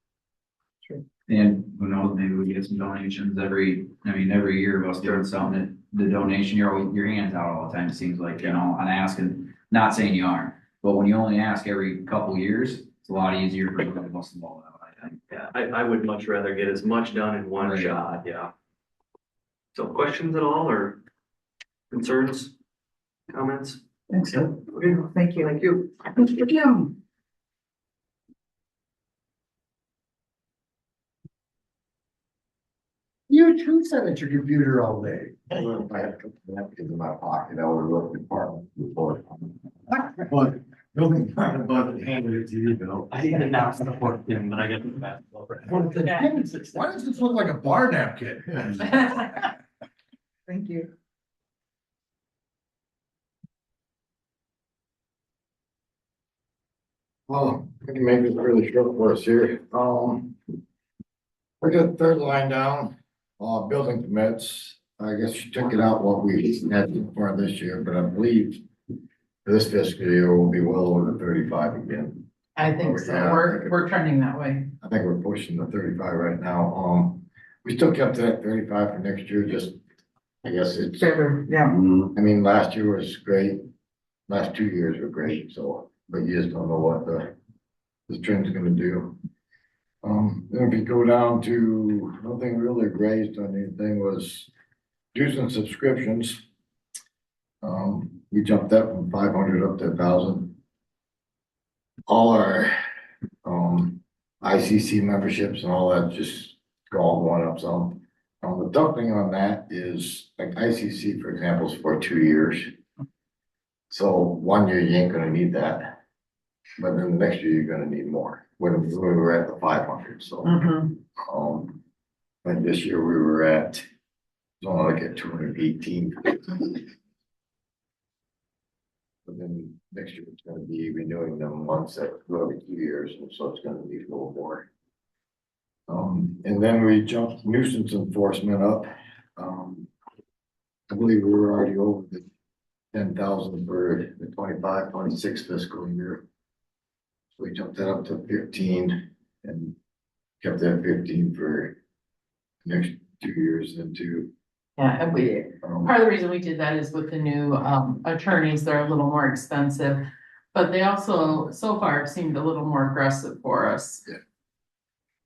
And who knows, maybe we get some donations every year of us doing something, that the donation, your hand's out all the time, it seems like, on asking, not saying you aren't, but when you only ask every couple years, it's a lot easier for everybody else involved, I think. Yeah, I would much rather get as much done in one shot, yeah. So questions at all, or concerns, comments? Thanks. Yeah. Thank you. Thank you. Mr. Kim. You too sat at your computer all day. I had a couple of napkins in my pocket, I would look at department before. But building department budget handed it to you, Bill. I didn't announce the fourth thing, but I get the basketball. Why does this look like a bar napkin? Thank you. Well, I can make this really short for us here. We got the third line down, building permits. I guess you took it out what we had for this year, but I believe this fiscal year will be well over the 35 again. I think so. Yeah. We're trending that way. I think we're pushing the 35 right now. We still kept that 35 for next year, just, I guess it's, Better, yeah. I mean, last year was great. Last 2 years were great, so, but you just don't know what the trend's gonna do. Then if you go down to, nothing really raised on anything, was dues and subscriptions. We jumped that from 500 up to 1,000. All our, ICC memberships and all that just all going up some. The tough thing on that is, like ICC, for example, is for 2 years. So 1 year you ain't gonna need that, but then the next year you're gonna need more. When we were at the 500, so. And this year we were at, only like at 218. But then next year it's gonna be renewing them once every 2 years, and so it's gonna need a little more. And then we jumped nuisance enforcement up. I believe we were already over the 10,000 for the 25-26 fiscal year. So we jumped that up to 15 and kept that 15 for the next 2 years into Yeah, and part of the reason we did that is with the new attorneys, they're a little more expensive. But they also, so far, seemed a little more aggressive for us. Yeah.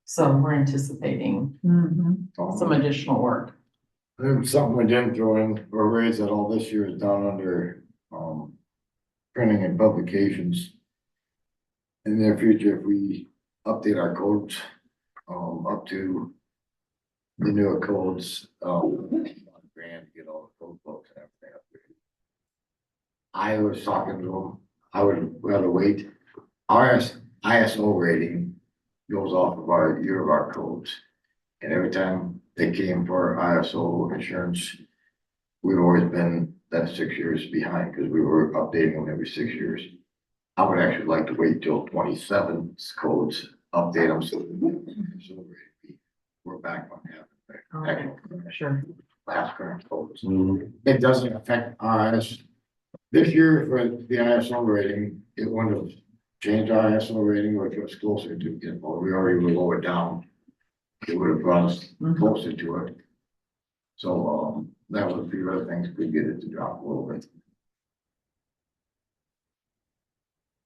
So we're anticipating some additional work. And something we didn't throw in or raise at all this year is down under, printing and publications. In the near future, if we update our codes, up to the newer codes, grand, get all the code books and everything updated. I was talking to them, I would rather wait. Our ISO rating goes off of our year of our codes. And every time they came for ISO insurance, we've always been that 6 years behind because we were updating them every 6 years. I would actually like to wait till 27 codes, update them so we're back on that. Sure. Last current codes. It doesn't affect us. This year for the ISO rating, it wouldn't have changed our ISO rating or if it was closer to it, but we already were lower down. It would have brought us closer to it. So, that was a few other things we get it to drop a little bit.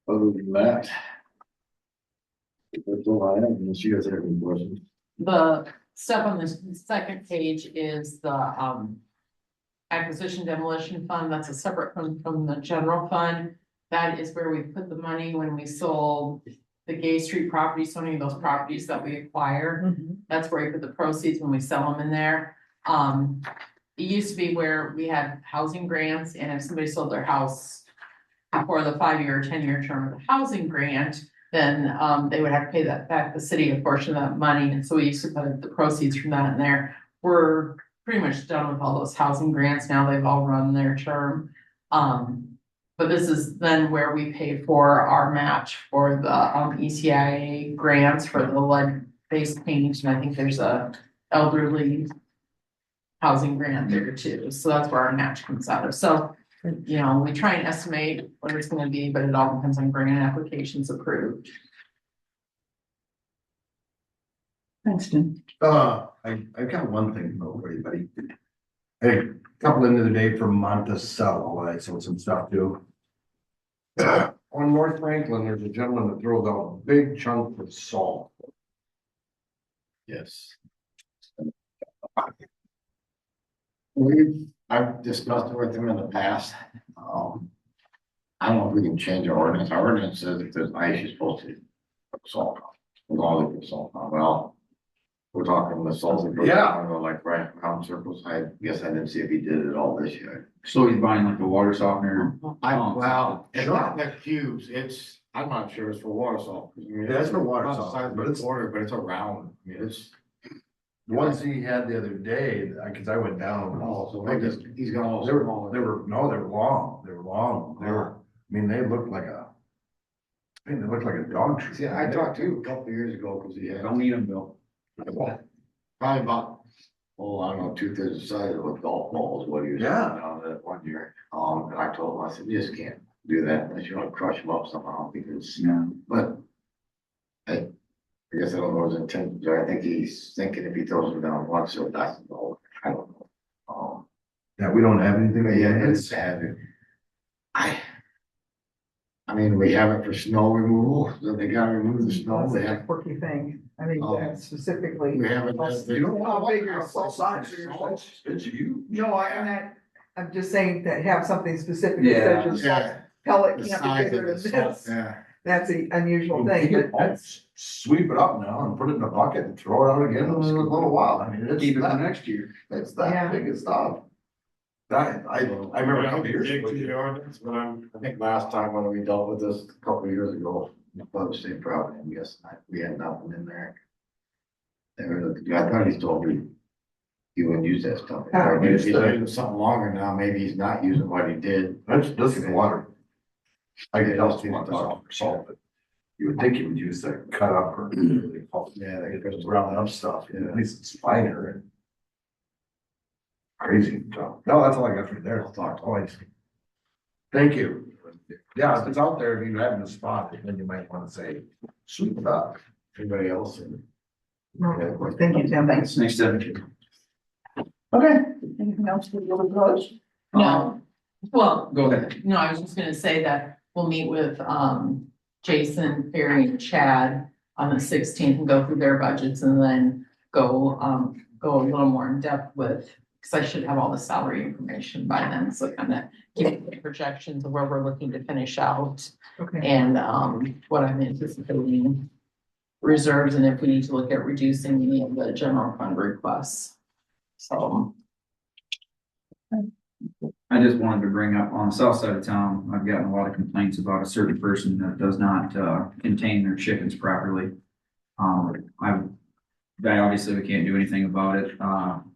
Other than that. That's all I have, unless you guys have any questions. The stuff on the second page is the acquisition demolition fund. That's a separate fund from the general fund. That is where we put the money when we sold the Gay Street properties, so any of those properties that we acquire. That's where we put the proceeds when we sell them in there. It used to be where we had housing grants, and if somebody sold their house before the 5-year or 10-year term of the housing grant, then they would have to pay that back the city a portion of that money. And so we used to put the proceeds from that in there. We're pretty much done with all those housing grants now. They've all run their term. But this is then where we pay for our match for the ECIA grants for the lead-based paint. And I think there's a elderly housing grant there too. So that's where our match comes out of. So, you know, we try and estimate what it's going to be, but it all depends on grant applications approved. Thanks, Tim. I've got one thing though for you, buddy. A couple into the day from Monticello, I sold some stuff too. On North Franklin, there's a gentleman that throws out big chunks of salt. Yes. I've discussed it with him in the past. I don't know if we can change our ordinance. Our ordinance says if there's ice, you're supposed to put salt on. As long as it's salt on. Well, we're talking the salt. Yeah. Like right around circles. I guess I didn't see if he did it all this year. So he's buying like the water softener. Well, it's Sure. not that cubes. It's, I'm not sure it's for water salt. I mean, Yeah, it's for water about the salt, size of but a it's- quarter, but it's a round. I mean, it's. The ones he had the other day, cause I went down. Oh, so maybe he's got all. They were long, they were long, I mean, they looked like they looked like a dog treat. See, I talked to him a couple of years ago, cause he had. Don't need them, Bill. Probably about, oh, I don't know, 2/3 the size of a golf ball is what he was. Yeah. Down that one year. And I told him, I said, you just can't do that unless you want to crush them up somehow because, Yeah. but. I guess I don't know his intent, I think he's thinking if he throws them down once, so that's the whole, I don't know. Yeah, we don't have anything. But yeah, it's sad. I mean, we have it for snow removal, so they gotta remove the snow, That's they a have, quirky thing. I mean, Oh. that specifically. we have it. You don't How want big are both sides of your salt? fence. It's huge. No, I'm just saying that have something specific. that Yeah. says just Yeah. pellet The can't size be of bigger the than salt, this. yeah. That's an unusual You thing, can but that's, sweep it up now and put it in a bucket and throw it out again in a little while. I mean, it's Keep it for that, next year. it's Yeah. that big of stuff. I remember a couple years ago. But I think last time when we dealt with this a couple of years ago, about the same problem, I guess, we had nothing in there. I thought he told me he wouldn't use that stuff. Oh. If he's using something longer now, maybe he's not using what he did. This is water. I get else to want to talk for salt, but you would think you would use that cut up or. Yeah, they It's brown up stuff, at least it's finer and. Crazy, so, no, that's all I got for there, I'll talk twice. Thank you. Yeah, if it's out there, if you haven't spot it, then you might wanna say, sweep it up. Anybody else? no, thank you, Tim, thanks. Next step. Okay, anything else to go close? No, well, Go ahead. no, I was just gonna say that we'll meet with, Jason, Barry and Chad on the 16th and go through their budgets and then go a little more in depth with, because I should have all the salary information by then, so kind of give the projections of where we're looking to finish out Okay. and, what I'm anticipating reserves and if we need to look at reducing any of the general fund requests. So. I just wanted to bring up on the south side of town, I've gotten a lot of complaints about a certain person that does not, contain their chickens properly. Obviously we can't do anything about it,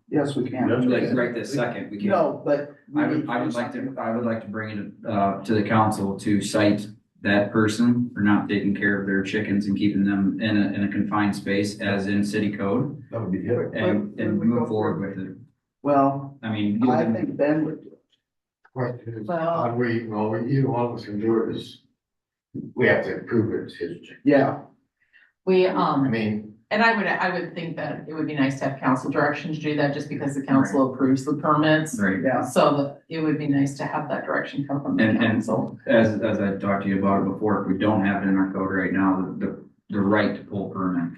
Yes, we can. like right this second, we can't. No, but. we I need would do like to, something. I would like to bring it, to the council to cite that person for not taking care of their chickens and keeping them in a confined space as in city code That would be it. and When we go move forward with it. Well, I mean. I think Ben would do it. Question is, Well- how do we, well, either one of us can do it is, we have to prove it's his chicken. Yeah, We, I mean, and I would think that it would be nice to have council direction to do that, just because the council approves the permits. Right. yeah. So that it would be nice to have that direction come from the And- council. As I talked to you about it before, if we don't have it in our code right now, the right to pull permit.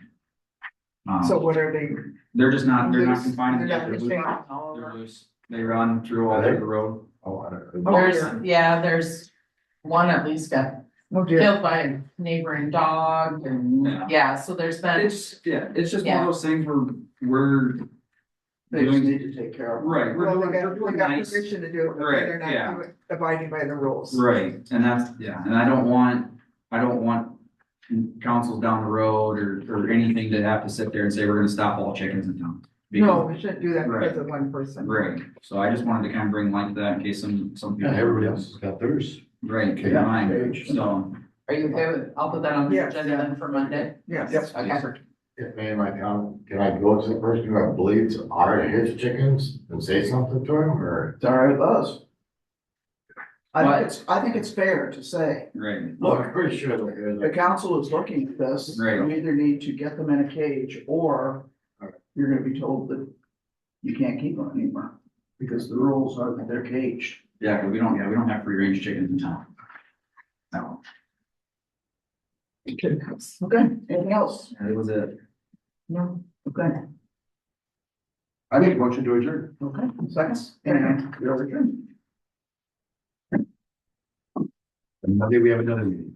So what are they? They're just not, they're not Loose. confined. They're not They're restrained. loose. They run through all over the road. There's one at least got Oh dear. killed by a neighboring dog and, yeah, so there's been, It's just one of those things where we're They just doing, need to take care of it. right, Well, we're we got doing nice. permission to do it, but Right, they're yeah. not abiding by the rules. Right, and that's, yeah, and I don't want councils down the road or anything to have to sit there and say, we're gonna stop all chickens in town. No, Because- we shouldn't do that because of one person. Right, so I just wanted to kind of bring light to that in case some people. Yeah, everybody else has got theirs. Right, Okay. mine, so, are you okay with, I'll put that on the Yes, agenda yeah. then for Monday. Yes. Okay. if me and my comment, can I go to the person who I believe are his chickens and say something to him, or? It's all right with us. I think it's fair to say, right, Well, I'm pretty sure that it the is. council is looking at this. Right. You either need to get them in a cage or you're gonna be told that you can't keep them anymore. Because the rules are that they're caged. yeah, cause we don't have free range chickens in town. No, Okay, anything else? that was it. No. Okay, I make a motion to adjourn. okay, seconds, and you're adjourned. And Monday we have another meeting.